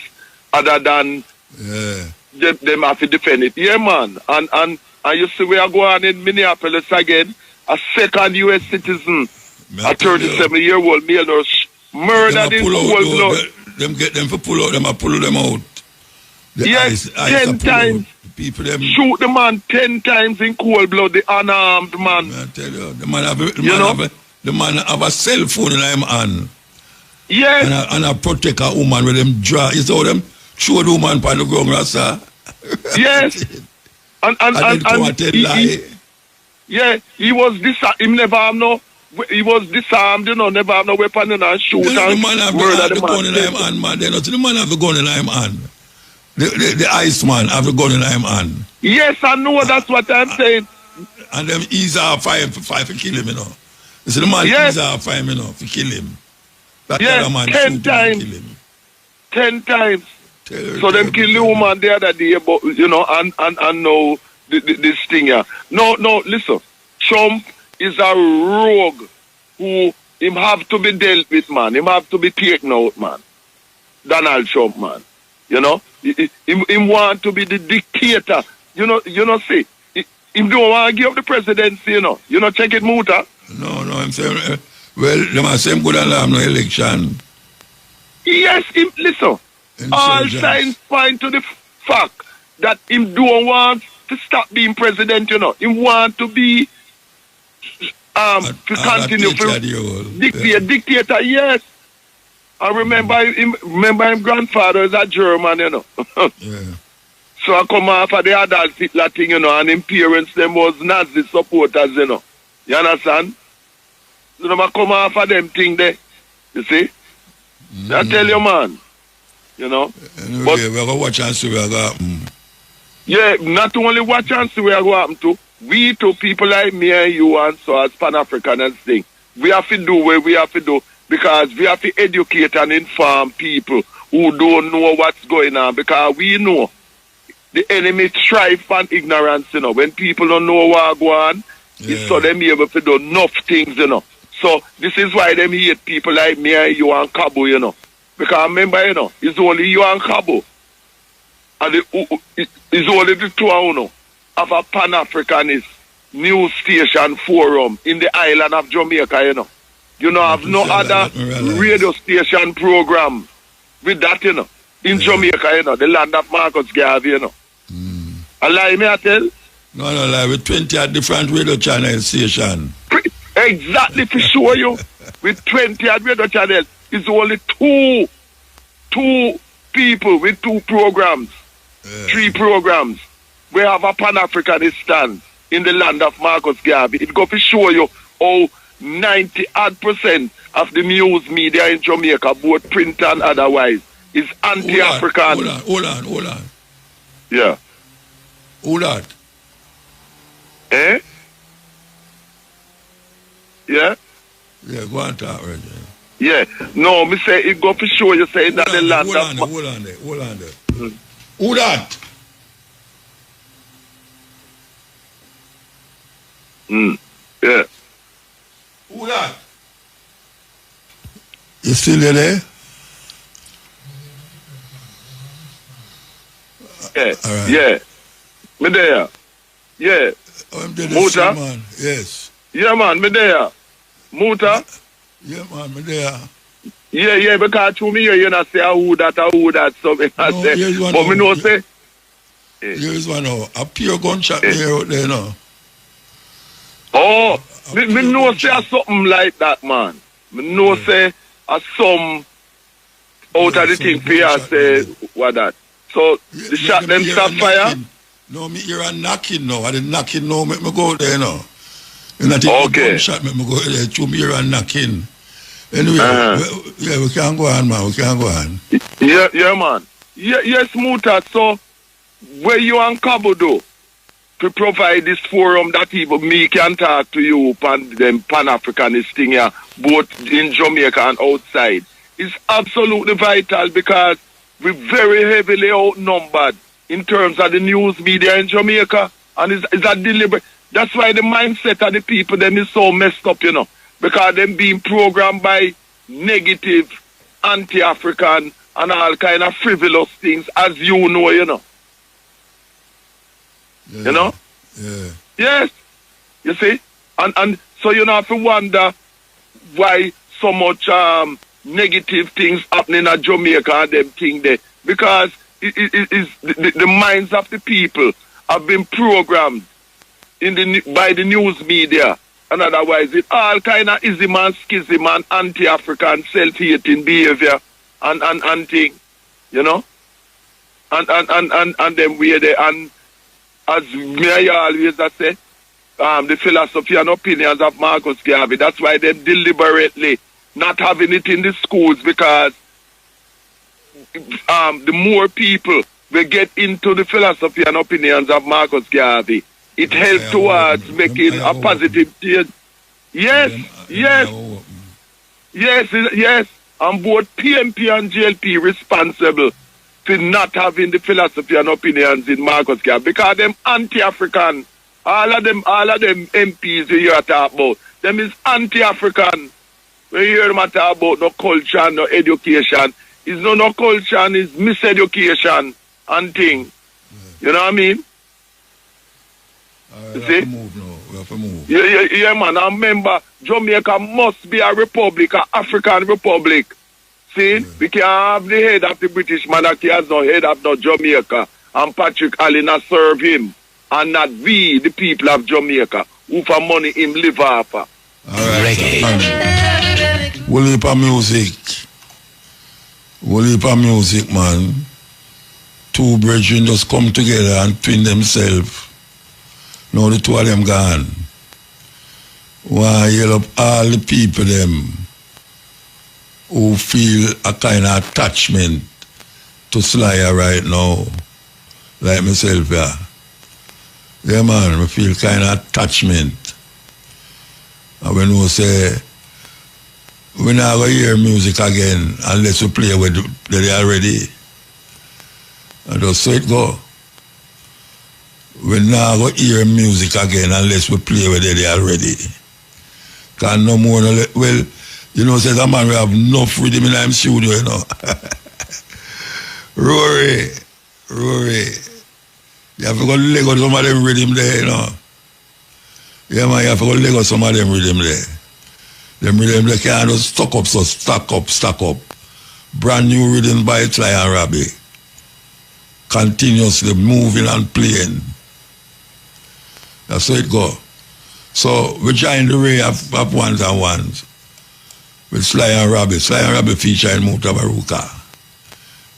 other than them have to defend it. Yeah, man. And you see, we are going in Minneapolis again, a second U.S. citizen, a 37-year-old male nurse, murdered in cold blood. Them get them for pull out them, I pull them out. Yes, 10 times. People them shoot the man 10 times in cold blood, the unarmed man. I tell you, the man have a cell phone in him hand. Yes. And I protect a woman with them draw. You saw them show the woman on the ground, Rasta. Yes. He was disarmed. Him never have no. He was disarmed, you know, never have no weapon and shoot. The man have the gun in him hand, man. The man have the gun in him hand. The Iceman have the gun in him hand. Yes, I know, that's what I'm saying. and them ease off fire for kill him, you know. You see the man ease off fire, you know, for kill him. That other man 10 times. Kill him. 10 times. So them kill the woman the other day, but, you know, and now this thing here. No, listen. Trump is a rogue who him have to be dealt with, man. Him have to be taken out, man. Donald Trump, man. You know? Him want to be the dictator. You know, see. Him don't want to give up the presidency, you know. You know, check it, Muta. No, I'm saying, well, them are same good alarm no election. Yes, listen. All signs point to the fact that him don't want to stop being president, you know. Him want to be to continue to dictator, yes. I remember him grandfather is a German, you know. Yeah. So I come off of the adult Hitler thing, you know, and his parents them was Nazi supporters, you know. You understand? So I come off of them thing there. You see? I tell you, man. You know? Anyway, we're going to watch and see what happen. Yeah, not only watch and see what happen to, we too, people like me and you and so as Pan-Africaners thing, we have to do what we have to do because we have to educate and inform people who don't know what's going on because we know the enemy thrive on ignorance, you know. When people don't know what's going on, it's so them able to do enough things, you know. So this is why them hate people like me and you and Cabo, you know. Because remember, you know, it's only you and Cabo. And it's only the two, you know, of a Pan-Africanist news station forum in the island of Jamaica, you know. You know, have no other radio station program with that, you know. In Jamaica, you know, the land of Marcus Garvey, you know. A lie me I tell? No, lie. With 20 different radio channel stations. Exactly, to show you. With 20 radio channels, it's only two people with 2 programs, 3 programs. We have a Pan-Africanist stand in the land of Marcus Garvey. It go to show you how 90% of the news media in Jamaica, both print and otherwise, is anti-African. Hold on. Yeah. Who that? Eh? Yeah? Yeah, go on talk right there. Yeah. No, me say it go for sure you say that the land of... Hold on there. Who that? Yeah. Who that? You still there? Yeah. All right. Yeah. Me there. Yeah. I'm there. Muta? Man. Yes. Yeah, man, me there. Muta? Yeah, man, me there. Yeah, because to me, you know, say, who that, so me No, say, but me know say... Here's one now. A pure gunshot here out there now. Oh, me know say something like that, man. Me know say some out of the thing here say what that. So the shot them stop fire? No, me hear a knocking now. I didn't knocking now, make me go there now. And I think the gunshot make me go there. To me hear a knocking. Anyway, yeah, we can go on, man. We can go on. Yeah, man. Yes, Muta. So where you and Cabo do to provide this forum that even me can talk to you pan them Pan-Africanist thing here, both in Jamaica and outside, is absolutely vital because we're very heavily outnumbered in terms of the news media in Jamaica, and it's a deliberate. That's why the mindset of the people them is so messed up, you know, because them being programmed by negative, anti-African, and all kind of frivolous things, as you know, you know. Yeah. You know? Yeah. Yes. You see? And so you don't have to wonder why so much negative things happening at Jamaica and them thing there. Because it is the minds of the people have been programmed by the news media. And otherwise it all kind of ism and schism and anti-African self-hating behavior and thing. You know? And them way there. And as me I always say, the philosophy and opinions of Marcus Garvey, that's why they're deliberately not having it in the schools, because the more people will get into the philosophy and opinions of Marcus Garvey, It helped towards making a positive change. Yes. And both PMP and JLP responsible for not having the philosophy and opinions in Marcus Garvey because them anti-African. All of them MPs you hear talk about, them is anti-African. When you hear them talk about no culture, no education, it's no culture, and it's miseducation and thing. You know what I mean? We have to move now. We have to move. Yeah, man. I remember Jamaica must be a republic, an African republic. See, we can't have the head of the British monarchy as no head of no Jamaica, and Patrick Allen serve him, and not we, the people of Jamaica, who for money him live off. All right. Reggae. We'll heap of music, man. Two brethren just come together and twin themselves. Now the two of them gone. Why yell up all the people them who feel a kind of attachment to Slayer right now. Like myself, yeah. Yeah, man, I feel kind of attachment. And when we say, we're not going to hear music again unless we play with they already. And just so it go. We're not going to hear music again unless we play with it already. Because no more, well, you know, says a man we have enough rhythm in him studio, you know. Rory. You have to go leg out some of them rhythm there, you know. Yeah, man, you have to go leg out some of them rhythm there. Them rhythm they can't just stack up. Brand new rhythm by Sly and Robbie. Continuously moving and playing. That's how it go. So we join the ray of ones and ones with Sly and Robbie. Sly and Robbie featuring Mutabaruka.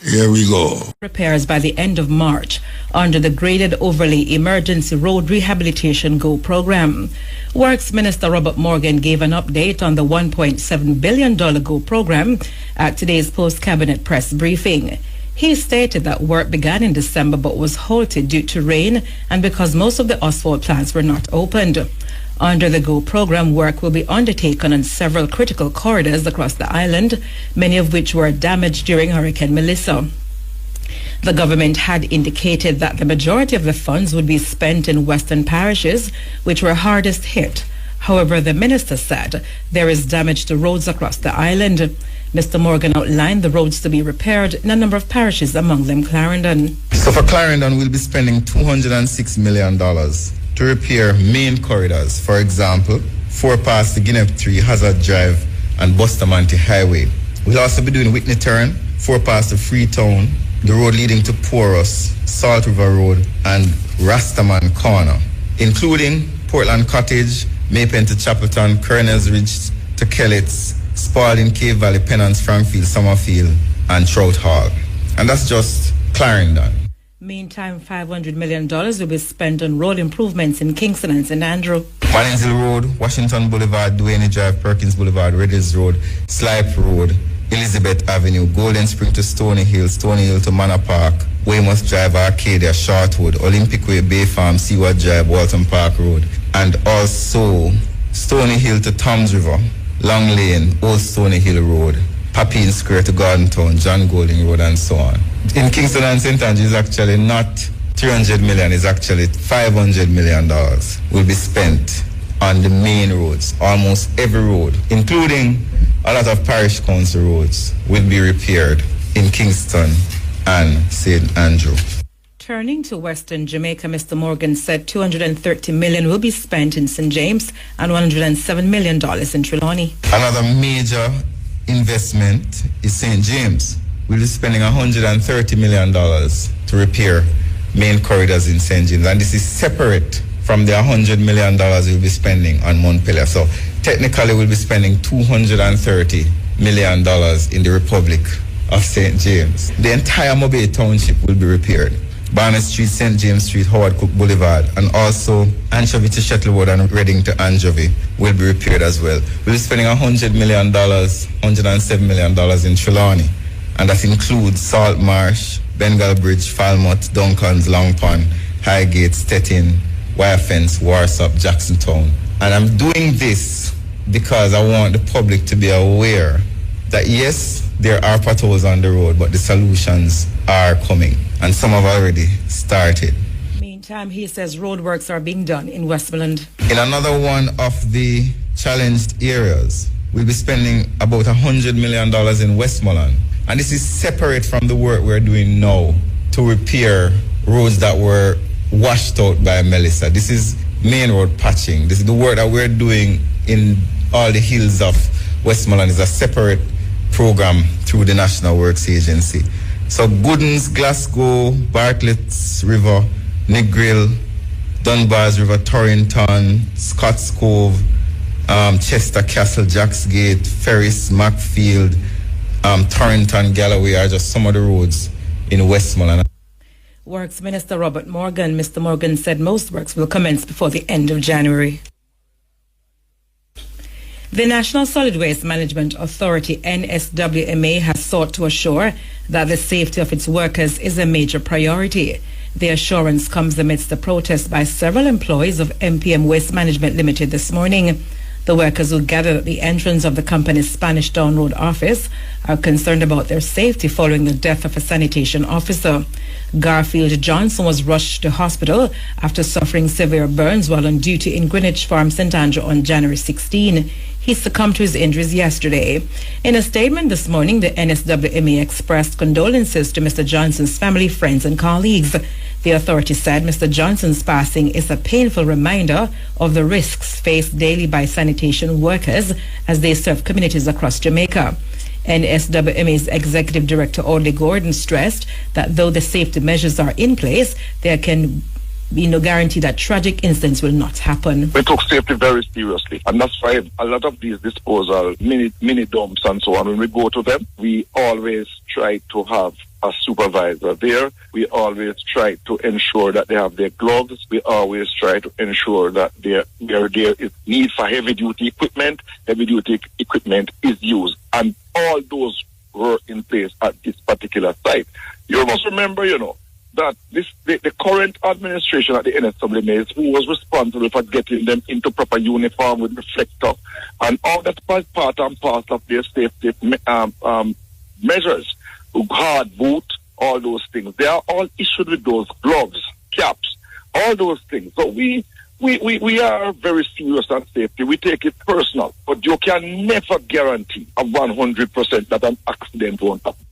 Here we go. Repairs by the end of March under the Graded Overlay Emergency Road Rehabilitation GO program. Works Minister Robert Morgan gave an update on the $1.7 billion GO program at today's post-cabinet press briefing. He stated that work began in December but was halted due to rain and because most of the asphalt plants were not opened. Under the GO program, work will be undertaken on several critical corridors across the island, many of which were damaged during Hurricane Melissa. The government had indicated that the majority of the funds would be spent in western parishes, which were hardest hit. However, the minister said there is damage to roads across the island. Mr. Morgan outlined the roads to be repaired in a number of parishes, among them Clarendon. So for Clarendon, we'll be spending $206 million to repair main corridors. For example, 4 past the Guinea 3 Hazard Drive and Bustamante Highway. We'll also be doing Whitney Turn, 4 past the Freetown, the road leading to Porus, Salt River Road, and Rastaman Corner, including Portland Cottage, Maypen to Chapelton, Colonel's Ridge to Kellets, Spalding, Cave Valley, Penance, Frankfield, Summerfield, and Trout Hall. And that's just Clarendon. Meantime, $500 million will be spent on road improvements in Kingston and St. Andrew. Mannings Hill Road, Washington Boulevard, Duane Drive, Perkins Boulevard, Reddies Road, Slipe Road, Elizabeth Avenue, Golden Spring to Stony Hill to Manor Park, Weymouth Drive, Arcadia, Shortwood, Olympic Way, Bay Farm, Seaward Drive, Walton Park Road, and also Stony Hill to Toms River, Long Lane, Old Stony Hill Road, Papine Square to Garden Town, John Golding Road, and so on. In Kingston and St. Andrews, is actually not $300 million, it's actually $500 million will be spent on the main roads. Almost every road, including a lot of parish council roads, will be repaired in Kingston and St. Andrew. Turning to Western Jamaica, Mr. Morgan said $230 million will be spent in St. James and $107 million in Trelawney. Another major investment is St. James. We'll be spending $130 million to repair main corridors in St. James, and this is separate from the $100 million we'll be spending on Montpelier. So technically we'll be spending $230 million in the Republic of St. James. The entire Mobay Township will be repaired. Barnett Street, St. James Street, Howard Cook Boulevard, and also Anchovy to Shuttlewood and Reading to Anchovy will be repaired as well. We'll be spending $100 million, $107 million in Trelawney, and that includes Saltmarsh, Bengal Bridge, Falmouth, Duncans, Long Pond, Highgate, Stettin, Wire Fence, Warsop, Jacksontown. And I'm doing this because I want the public to be aware that yes, there are potholes on the road, but the solutions are coming, and some have already started. Meantime, he says roadworks are being done in Westmoreland. In another one of the challenged areas, we'll be spending about $100 million in Westmoreland, and this is separate from the work we're doing now to repair roads that were washed out by Melissa. This is main road patching. This is the work that we're doing in all the hills of Westmoreland. Is a separate program through the National Works Agency. So Goodens, Glasgow, Bartlett's River, Negril, Dunbar's River, Torrington, Scotts Cove, Chester Castle, Jacks Gate, Ferris, Macfield, Torrington, Galloway are just some of the roads in Westmoreland. Works Minister Robert Morgan. Mr. Morgan said most works will commence before the end of January. The National Solid Waste Management Authority, NSWMA, has sought to assure that the safety of its workers is a major priority. The assurance comes amidst the protest by several employees of MPM Waste Management Limited this morning. The workers who gathered at the entrance of the company's Spanish Town Road office are concerned about their safety following the death of a sanitation officer. Garfield Johnson was rushed to hospital after suffering severe burns while on duty in Greenwich Farm, St. Andrew on January 16. He succumbed to his injuries yesterday. In a statement this morning, the NSWMA expressed condolences to Mr. Johnson's family, friends and colleagues. The authority said Mr. Johnson's passing is a painful reminder of the risks faced daily by sanitation workers as they serve communities across Jamaica. NSWMA's Executive Director Audley Gordon stressed that though the safety measures are in place, there can be no guarantee that tragic incidents will not happen. We took safety very seriously, and that's why a lot of these disposal, mini dumps and so on, when we go to them, we always try to have a supervisor there. We always try to ensure that they have their gloves. We always try to ensure that there is need for heavy-duty equipment. Heavy-duty equipment is used, and all those were in place at this particular site. You must remember, that the current administration at the NSWMA is who was responsible for getting them into proper uniform with reflector, and all that part and parcel of their safety measures, hard boot, all those things. They are all issued with those gloves, caps, all those things. So we are very serious on safety. We take it personal, but you can never guarantee 100% that an accident won't happen.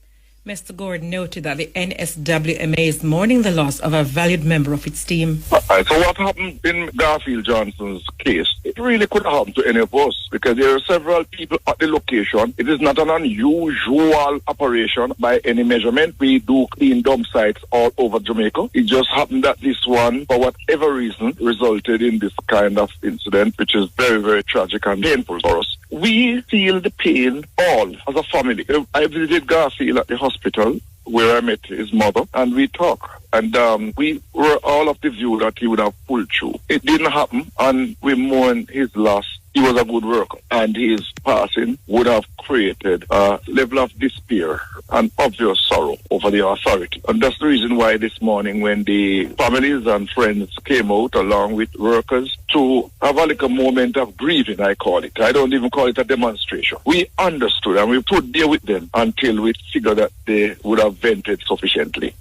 Mr. Gordon noted that the NSWMA is mourning the loss of a valued member of its team. So what happened in Garfield Johnson's case, it really could have happened to any of us because there are several people at the location. It is not an unusual operation by any measurement. We do clean dump sites all over Jamaica. It just happened that this one, for whatever reason, resulted in this kind of incident, which is very, very tragic and painful for us. We feel the pain all as a family. I visited Garfield at the hospital where I met his mother, and we talked. And we were all of the view that he would have pulled through. It didn't happen, and we mourn his loss. He was a good worker, and his passing would have created a level of despair and obvious sorrow over the authority. And that's the reason why this morning, when the families and friends came out along with workers to have a little moment of grieving, I call it. I don't even call it a demonstration. We understood, and we stood there with them until we figured that they would have vented sufficiently.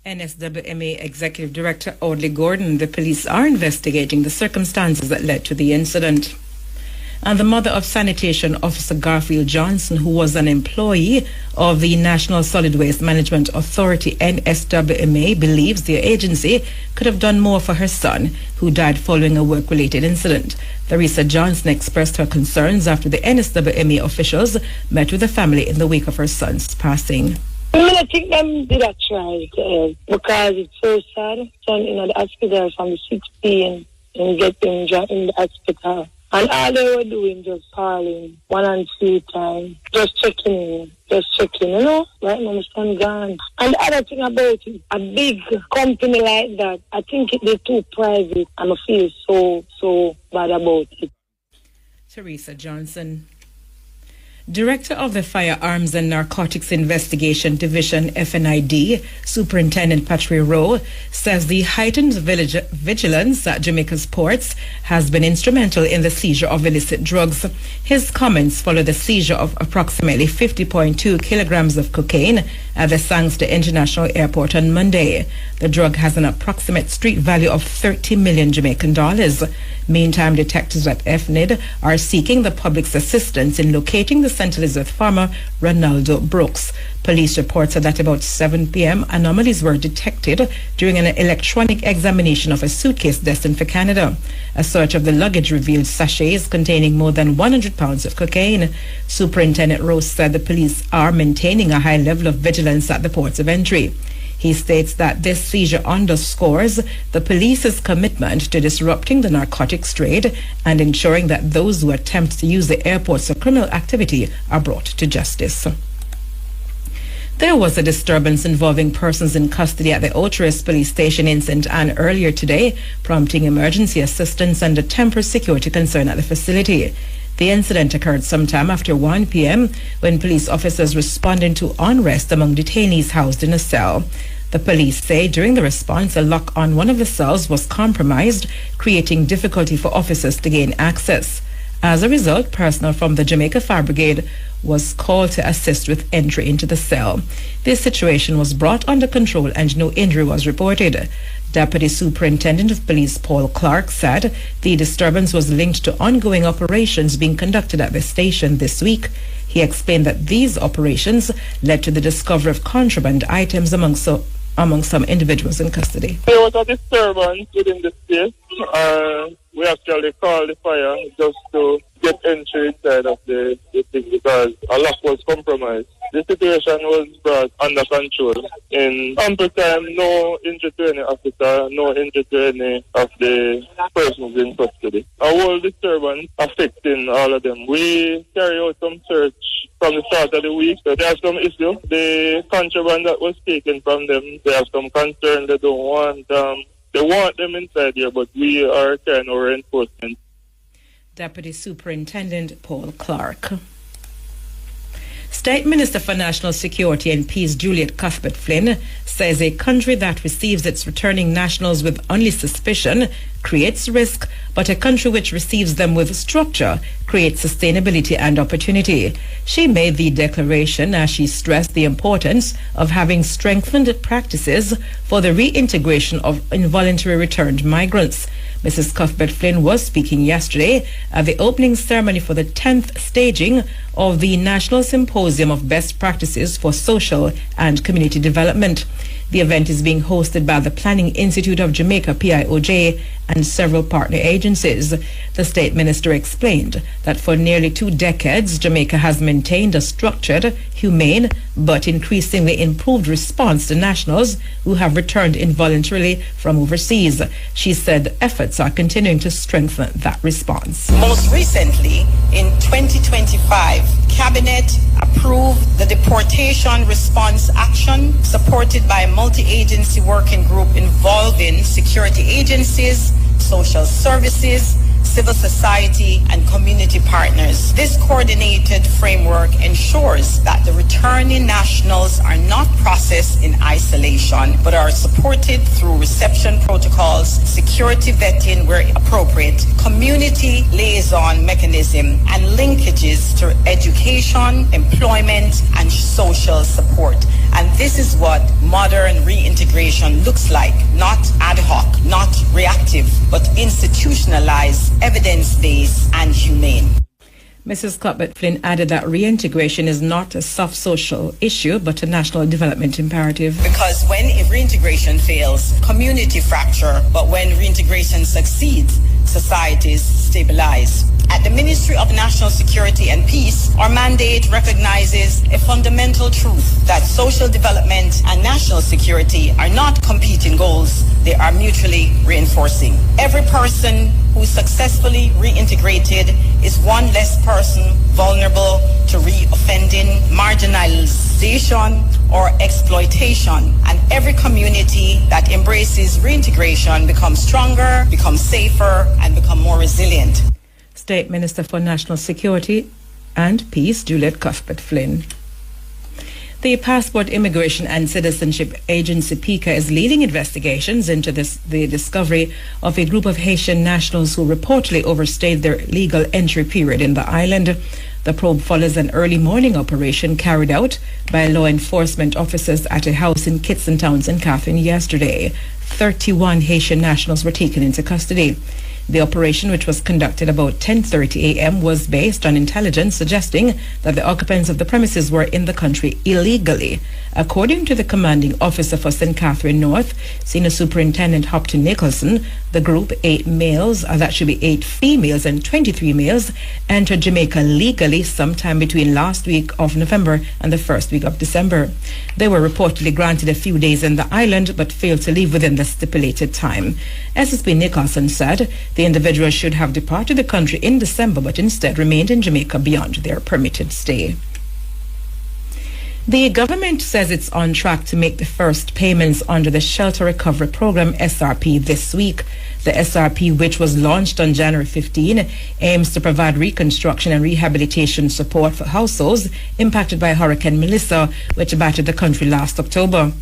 NSWMA Executive Director Audley Gordon. The police are investigating the circumstances that led to the incident. And the mother of Sanitation Officer Garfield Johnson, who was an employee of the National Solid Waste Management Authority, NSWMA, believes the agency could have done more for her son, who died following a work-related incident. Theresa Johnson expressed her concerns after the NSWMA officials met with the family in the wake of her son's passing. I think them did a try because it's so sad. Son in the hospital from the 16 and get him in the hospital. And all they were doing just calling 1 and 2 times, just checking, right now my son gone. And the other thing about it, a big company like that, I think they're too private and I feel so bad about it. Theresa Johnson. Director of the Firearms and Narcotics Investigation Division, FNID, Superintendent Patrick Rowe, says the heightened vigilance at Jamaica's ports has been instrumental in the seizure of illicit drugs. His comments follow the seizure of approximately 50.2 kilograms of cocaine at the Sangster International Airport on Monday. The drug has an approximate street value of 30 million Jamaican dollars. Meantime, detectives at FNID are seeking the public's assistance in locating the St. Elizabeth farmer Ronaldo Brooks. Police reports that about 7 p.m. anomalies were detected during an electronic examination of a suitcase destined for Canada. A search of the luggage revealed sachets containing more than 100 pounds of cocaine. Superintendent Rose said the police are maintaining a high level of vigilance at the ports of entry. He states that this seizure underscores the police's commitment to disrupting the narcotics trade and ensuring that those who attempt to use the airports for criminal activity are brought to justice. There was a disturbance involving persons in custody at the Ocherous police station in St. Anne earlier today, prompting emergency assistance and a temporary security concern at the facility. The incident occurred sometime after 1 p.m. when police officers responded to unrest among detainees housed in a cell. The police say during the response, a lock on one of the cells was compromised, creating difficulty for officers to gain access. As a result, personnel from the Jamaica Fire Brigade was called to assist with entry into the cell. This situation was brought under control and no injury was reported. Deputy Superintendent of Police Paul Clark said the disturbance was linked to ongoing operations being conducted at the station this week. He explained that these operations led to the discovery of contraband items among some individuals in custody. There was a disturbance within the space. We actually called the fire just to get entry inside of the thing because a lock was compromised. The situation was brought under control. In ample time, no injury to any officer, no injury to any of the persons in custody. A whole disturbance affecting all of them. We carry out some search from the start of the week. So there are some issues. The contraband that was taken from them, they have some concern. They don't want they want them inside here, but we are carrying our enforcement. Deputy Superintendent Paul Clark. State Minister for National Security and Peace Juliet Cuthbert-Flynn says a country that receives its returning nationals with only suspicion creates risk, but a country which receives them with structure creates sustainability and opportunity. She made the declaration as she stressed the importance of having strengthened practices for the reintegration of involuntary returned migrants. Mrs. Cuthbert-Flynn was speaking yesterday at the opening ceremony for the 10th staging of the National Symposium of Best Practices for Social and Community Development. The event is being hosted by the Planning Institute of Jamaica, PIOJ, and several partner agencies. The state minister explained that for nearly 2 decades, Jamaica has maintained a structured, humane, but increasingly improved response to nationals who have returned involuntarily from overseas. She said efforts are continuing to strengthen that response. Most recently, in 2025, Cabinet approved the Deportation Response Action supported by a multi-agency working group involving security agencies, social services, civil society, and community partners. This coordinated framework ensures that the returning nationals are not processed in isolation, but are supported through reception protocols, security vetting where appropriate, community liaison mechanism, and linkages to education, employment, and social support. And this is what modern reintegration looks like, not ad hoc, not reactive, but institutionalized, evidence-based, and humane. Mrs. Cuthbert-Flynn added that reintegration is not a soft social issue, but a national development imperative. Because when reintegration fails, community fracture, but when reintegration succeeds, societies stabilize. At the Ministry of National Security and Peace, our mandate recognizes a fundamental truth that social development and national security are not competing goals, they are mutually reinforcing. Every person who successfully reintegrated is one less person vulnerable to reoffending, marginalization, or exploitation. And every community that embraces reintegration becomes stronger, becomes safer, and becomes more resilient. State Minister for National Security and Peace, Juliet Cuthbert Flynn. The Passport, Immigration and Citizenship Agency, PICA, is leading investigations into the discovery of a group of Haitian nationals who reportedly overstayed their legal entry period in the island. The probe follows an early morning operation carried out by law enforcement officers at a house in Kitson Townsend, Catherine yesterday. 31 Haitian nationals were taken into custody. The operation, which was conducted about 10:30 a.m., was based on intelligence suggesting that the occupants of the premises were in the country illegally. According to the commanding officer for St. Catherine North, Senior Superintendent Hopton Nicholson, the group, 8 males, that should be 8 females and 23 males, entered Jamaica legally sometime between last week of November and the first week of December. They were reportedly granted a few days in the island but failed to leave within the stipulated time. SSP Nicholson said the individuals should have departed the country in December but instead remained in Jamaica beyond their permitted stay. The government says it's on track to make the first payments under the Shelter Recovery Program, SRP, this week. The SRP, which was launched on January 15, aims to provide reconstruction and rehabilitation support for households impacted by Hurricane Melissa, which battered the country last October.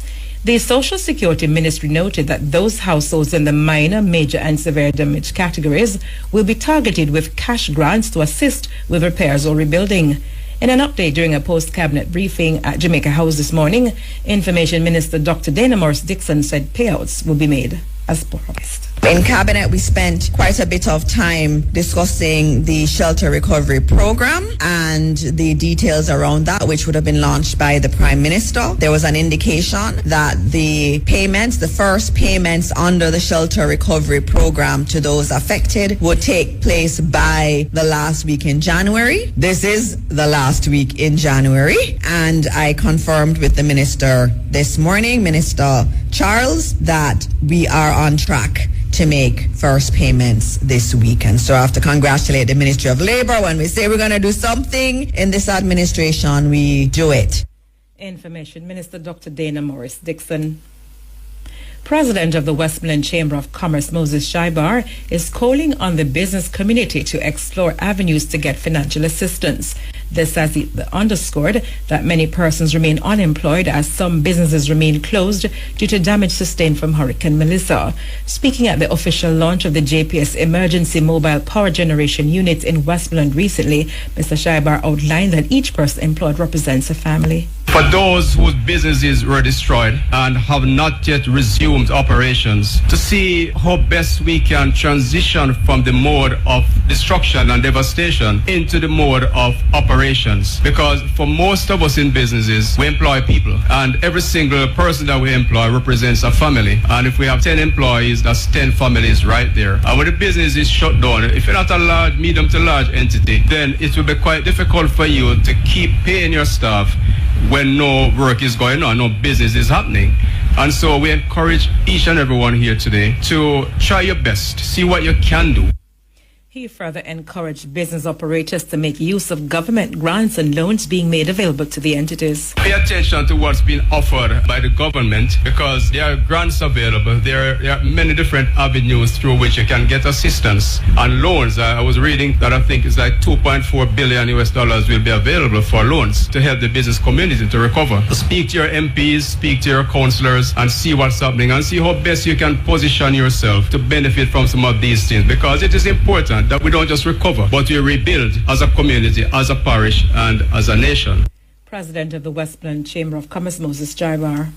The Social Security Ministry noted that those households in the minor, major and severe damage categories will be targeted with cash grants to assist with repairs or rebuilding. In an update during a post-cabinet briefing at Jamaica House this morning, Information Minister Dr. Dana Morris-Dixon said payouts will be made as promised. In Cabinet, we spent quite a bit of time discussing the Shelter Recovery Program and the details around that, which would have been launched by the Prime Minister. There was an indication that the payments, the first payments under the Shelter Recovery Program to those affected would take place by the last week in January. This is the last week in January, and I confirmed with the Minister this morning, Minister Charles, that we are on track to make first payments this week. And so I have to congratulate the Ministry of Labour. When we say we're going to do something in this administration, we do it. Information Minister Dr. Dana Morris-Dixon. President of the Westmoreland Chamber of Commerce, Moses Shaibar, is calling on the business community to explore avenues to get financial assistance. This as he underscored that many persons remain unemployed as some businesses remain closed due to damage sustained from Hurricane Melissa. Speaking at the official launch of the JPS Emergency Mobile Power Generation Unit in Westmoreland recently, Mr. Shaibar outlined that each person employed represents a family. For those whose businesses were destroyed and have not yet resumed operations, to see how best we can transition from the mode of destruction and devastation into the mode of operations. Because for most of us in businesses, we employ people, and every single person that we employ represents a family. And if we have 10 employees, that's 10 families right there. And when the business is shut down, if you're not a large, medium to large entity, then it will be quite difficult for you to keep paying your staff when no work is going on, no business is happening. And so we encourage each and everyone here today to try your best, see what you can do. He further encouraged business operators to make use of government grants and loans being made available to the entities. Pay attention to what's being offered by the government, because there are grants available. There are many different avenues through which you can get assistance and loans. I was reading that I think it's like $2.4 billion will be available for loans to help the business community to recover. Speak to your MPs, speak to your councillors, and see what's happening and see how best you can position yourself to benefit from some of these things, because it is important that we don't just recover, but we rebuild as a community, as a parish, and as a nation. President of the Westmoreland Chamber of Commerce, Moses Shaibar.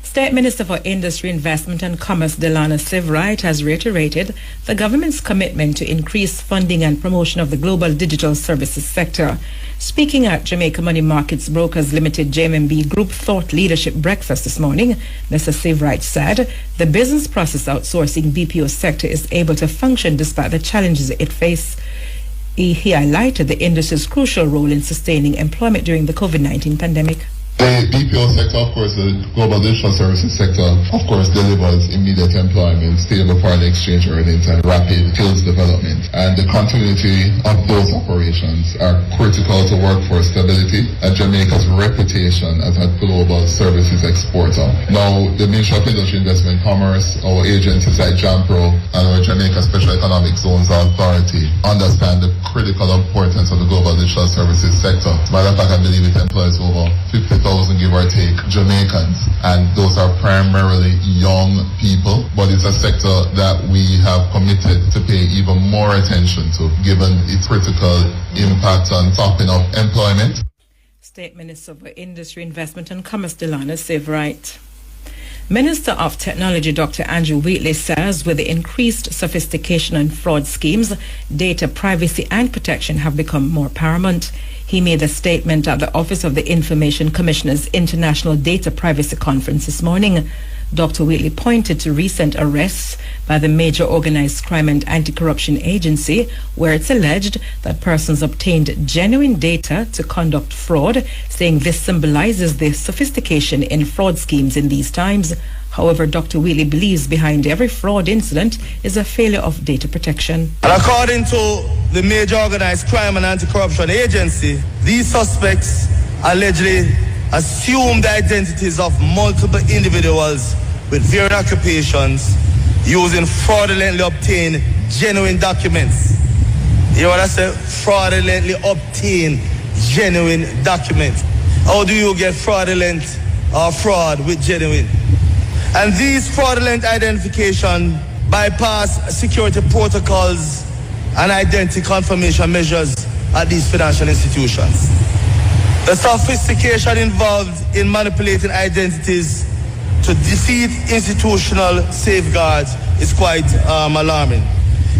State Minister for Industry, Investment and Commerce, Delana Severide, has reiterated the government's commitment to increase funding and promotion of the global digital services sector. Speaking at Jamaica Money Markets Brokers Limited JMB Group Thought Leadership Breakfast this morning, Mr. Severide said the business process outsourcing BPO sector is able to function despite the challenges it faces. He highlighted the industry's crucial role in sustaining employment during the COVID-19 pandemic. The BPO sector, of course, the global digital services sector, of course, delivers immediate employment, stable foreign exchange earnings, and rapid skills development. And the continuity of those operations are critical to workforce stability and Jamaica's reputation as a global services exporter. Now, the Ministry of Industry, Investment, Commerce, our agencies like JAMPRO and our Jamaica Special Economic Zones Authority understand the critical importance of the global digital services sector. As a matter of fact, I believe it employs over 50,000, give or take, Jamaicans, and those are primarily young people, but it's a sector that we have committed to pay even more attention to, given its critical impact on topping up employment. State Minister for Industry, Investment and Commerce, Delana Severite. Minister of Technology, Dr. Andrew Wheatley, says with the increased sophistication and fraud schemes, data privacy and protection have become more paramount. He made the statement at the Office of the Information Commissioner's International Data Privacy Conference this morning. Dr. Wheatley pointed to recent arrests by the major organized crime and anti-corruption agency, where it's alleged that persons obtained genuine data to conduct fraud, saying this symbolizes the sophistication in fraud schemes in these times. However, Dr. Wheatley believes behind every fraud incident is a failure of data protection. And according to the major organized crime and anti-corruption agency, these suspects allegedly assumed the identities of multiple individuals with varying occupations using fraudulently obtained genuine documents. You know what I said? Fraudulently obtained genuine documents. How do you get fraudulent or fraud with genuine? And these fraudulent identification bypass security protocols and identity confirmation measures at these financial institutions. The sophistication involved in manipulating identities to defeat institutional safeguards is quite alarming.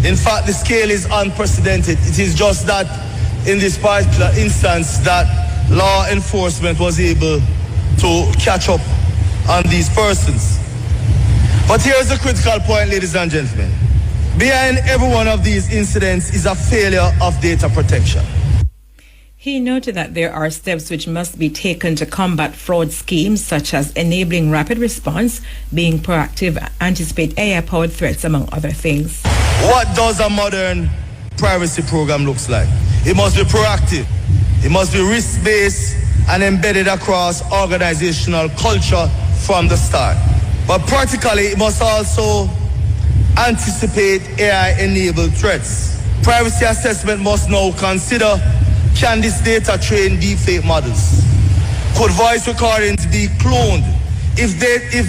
In fact, the scale is unprecedented. It is just that in this particular instance that law enforcement was able to catch up on these persons. But here's the critical point, ladies and gentlemen. Behind every one of these incidents is a failure of data protection. He noted that there are steps which must be taken to combat fraud schemes, such as enabling rapid response, being proactive, anticipate AI-powered threats, among other things. What does a modern privacy program look like? It must be proactive. It must be risk-based and embedded across organizational culture from the start. But practically, it must also anticipate AI-enabled threats. Privacy assessment must now consider, can this data train deepfake models? Could voice recordings be cloned? If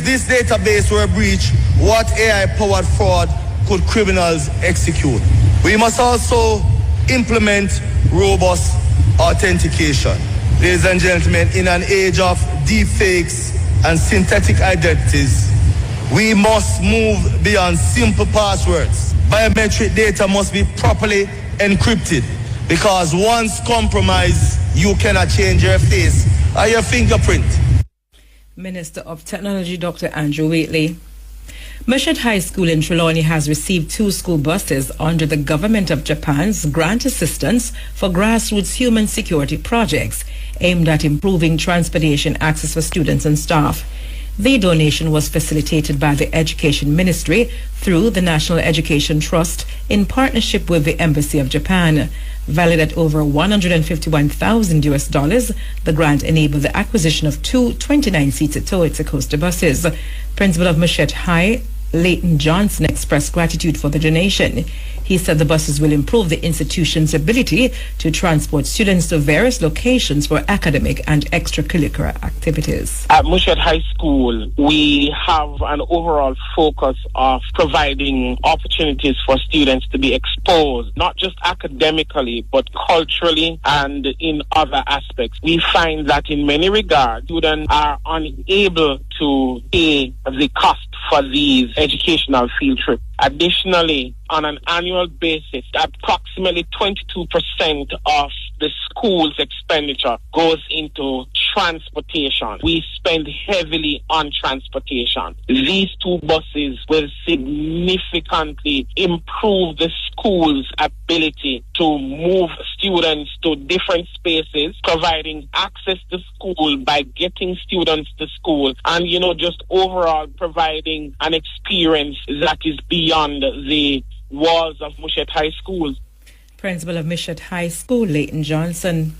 this database were breached, what AI-powered fraud could criminals execute? We must also implement robust authentication. Ladies and gentlemen, in an age of deepfakes and synthetic identities, we must move beyond simple passwords. Biometric data must be properly encrypted, because once compromised, you cannot change your face or your fingerprint. Minister of Technology, Dr. Andrew Wheatley. Mushat High School in Trelawney has received 2 school buses under the Government of Japan's grant assistance for grassroots human security projects aimed at improving transportation access for students and staff. The donation was facilitated by the Education Ministry through the National Education Trust in partnership with the Embassy of Japan. Valued at over $151,000, the grant enabled the acquisition of 2 29-seater Toyota Coaster buses. Principal of Mushat High, Leighton Johnson, expressed gratitude for the donation. He said the buses will improve the institution's ability to transport students to various locations for academic and extracurricular activities. At Mushat High School, we have an overall focus of providing opportunities for students to be exposed, not just academically, but culturally and in other aspects. We find that in many regards, students are unable to pay the cost for these educational field trips. Additionally, on an annual basis, approximately 22% of the school's expenditure goes into transportation. We spend heavily on transportation. These two buses will significantly improve the school's ability to move students to different spaces, providing access to school by getting students to school, and, just overall providing an experience that is beyond the walls of Mushet High School. Principal of Mushet High School, Leighton Johnson.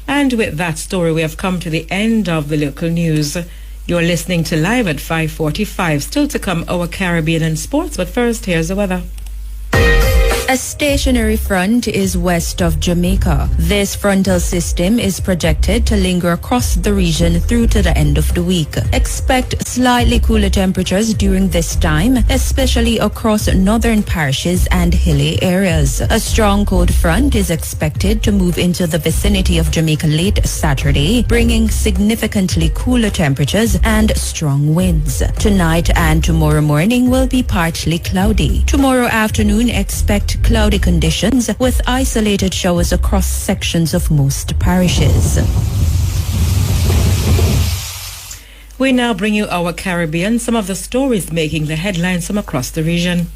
And with that story, we have come to the end of the local news. You're listening to Live at 5:45. Still to come, our Caribbean and sports. But first, here's the weather. A stationary front is west of Jamaica. This frontal system is projected to linger across the region through to the end of the week. Expect slightly cooler temperatures during this time, especially across northern parishes and hilly areas. A strong cold front is expected to move into the vicinity of Jamaica late Saturday, bringing significantly cooler temperatures and strong winds. Tonight and tomorrow morning will be partly cloudy. Tomorrow afternoon, expect cloudy conditions with isolated showers across sections of most parishes. We now bring you our Caribbean, some of the stories making the headlines from across the region.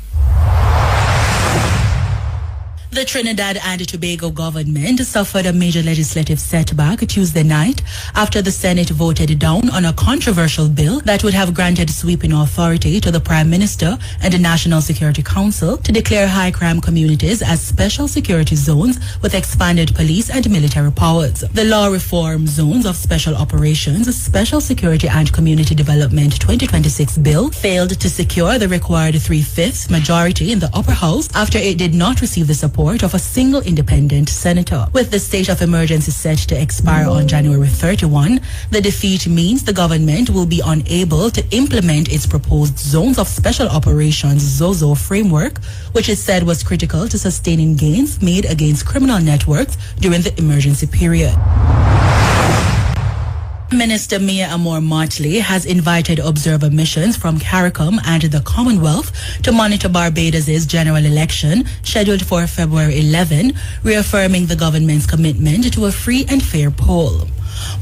The Trinidad and Tobago government suffered a major legislative setback Tuesday night after the Senate voted down on a controversial bill that would have granted sweeping authority to the Prime Minister and the National Security Council to declare high crime communities as special security zones with expanded police and military powers. The law reform zones of special operations, special security and community development 2026 bill failed to secure the required 3/5 majority in the upper house after it did not receive the support of a single independent senator. With the state of emergency set to expire on January 31, the defeat means the government will be unable to implement its proposed zones of special operations ZOZO framework, which is said was critical to sustaining gains made against criminal networks during the emergency period. Minister Mia Amor Motley has invited observer missions from CARICOM and the Commonwealth to monitor Barbados' general election scheduled for February 11, reaffirming the government's commitment to a free and fair poll.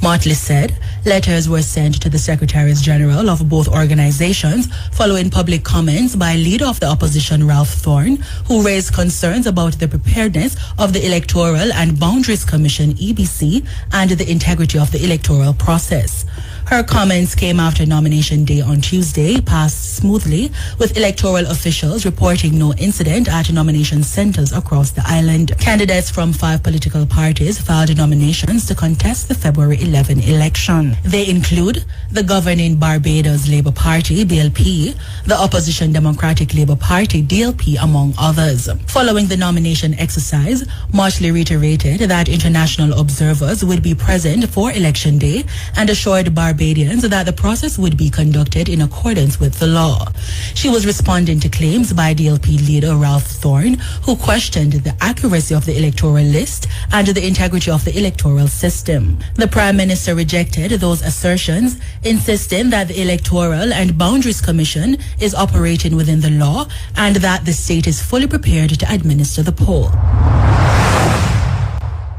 Motley said letters were sent to the Secretaries General of both organizations following public comments by leader of the opposition Ralph Thorne, who raised concerns about the preparedness of the Electoral and Boundaries Commission EBC and the integrity of the electoral process. Her comments came after nomination day on Tuesday passed smoothly, with electoral officials reporting no incident at nomination centers across the island. Candidates from 5 political parties filed nominations to contest the February 11 election. They include the governing Barbados Labour Party, BLP, the opposition Democratic Labour Party, DLP, among others. Following the nomination exercise, Motley reiterated that international observers would be present for election day and assured Barbadians that the process would be conducted in accordance with the law. She was responding to claims by DLP leader Ralph Thorne, who questioned the accuracy of the electoral list and the integrity of the electoral system. The Prime Minister rejected those assertions, insisting that the Electoral and Boundaries Commission is operating within the law and that the state is fully prepared to administer the poll.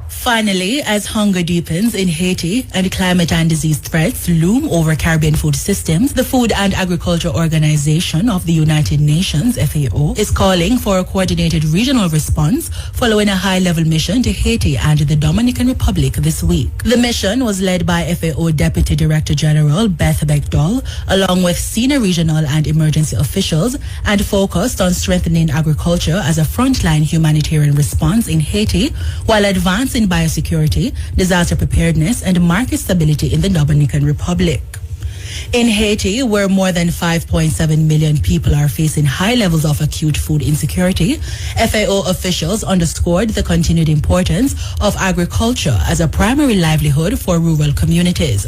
Finally, as hunger deepens in Haiti and climate and disease threats loom over Caribbean food systems, the Food and Agriculture Organization of the United Nations, FAO, is calling for a coordinated regional response following a high-level mission to Haiti and the Dominican Republic this week. The mission was led by FAO Deputy Director General Beth Beckdahl, along with senior regional and emergency officials, and focused on strengthening agriculture as a frontline humanitarian response in Haiti while advancing biosecurity, disaster preparedness, and market stability in the Dominican Republic. In Haiti, where more than 5.7 million people are facing high levels of acute food insecurity, FAO officials underscored the continued importance of agriculture as a primary livelihood for rural communities.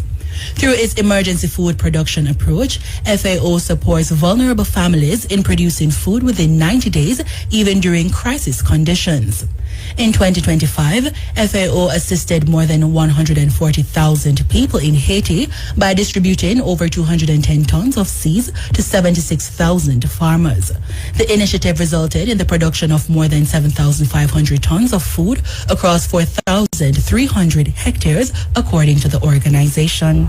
Through its emergency food production approach, FAO supports vulnerable families in producing food within 90 days, even during crisis conditions. In 2025, FAO assisted more than 140,000 people in Haiti by distributing over 210 tons of seeds to 76,000 farmers. The initiative resulted in the production of more than 7,500 tons of food across 4,300 hectares, according to the organization.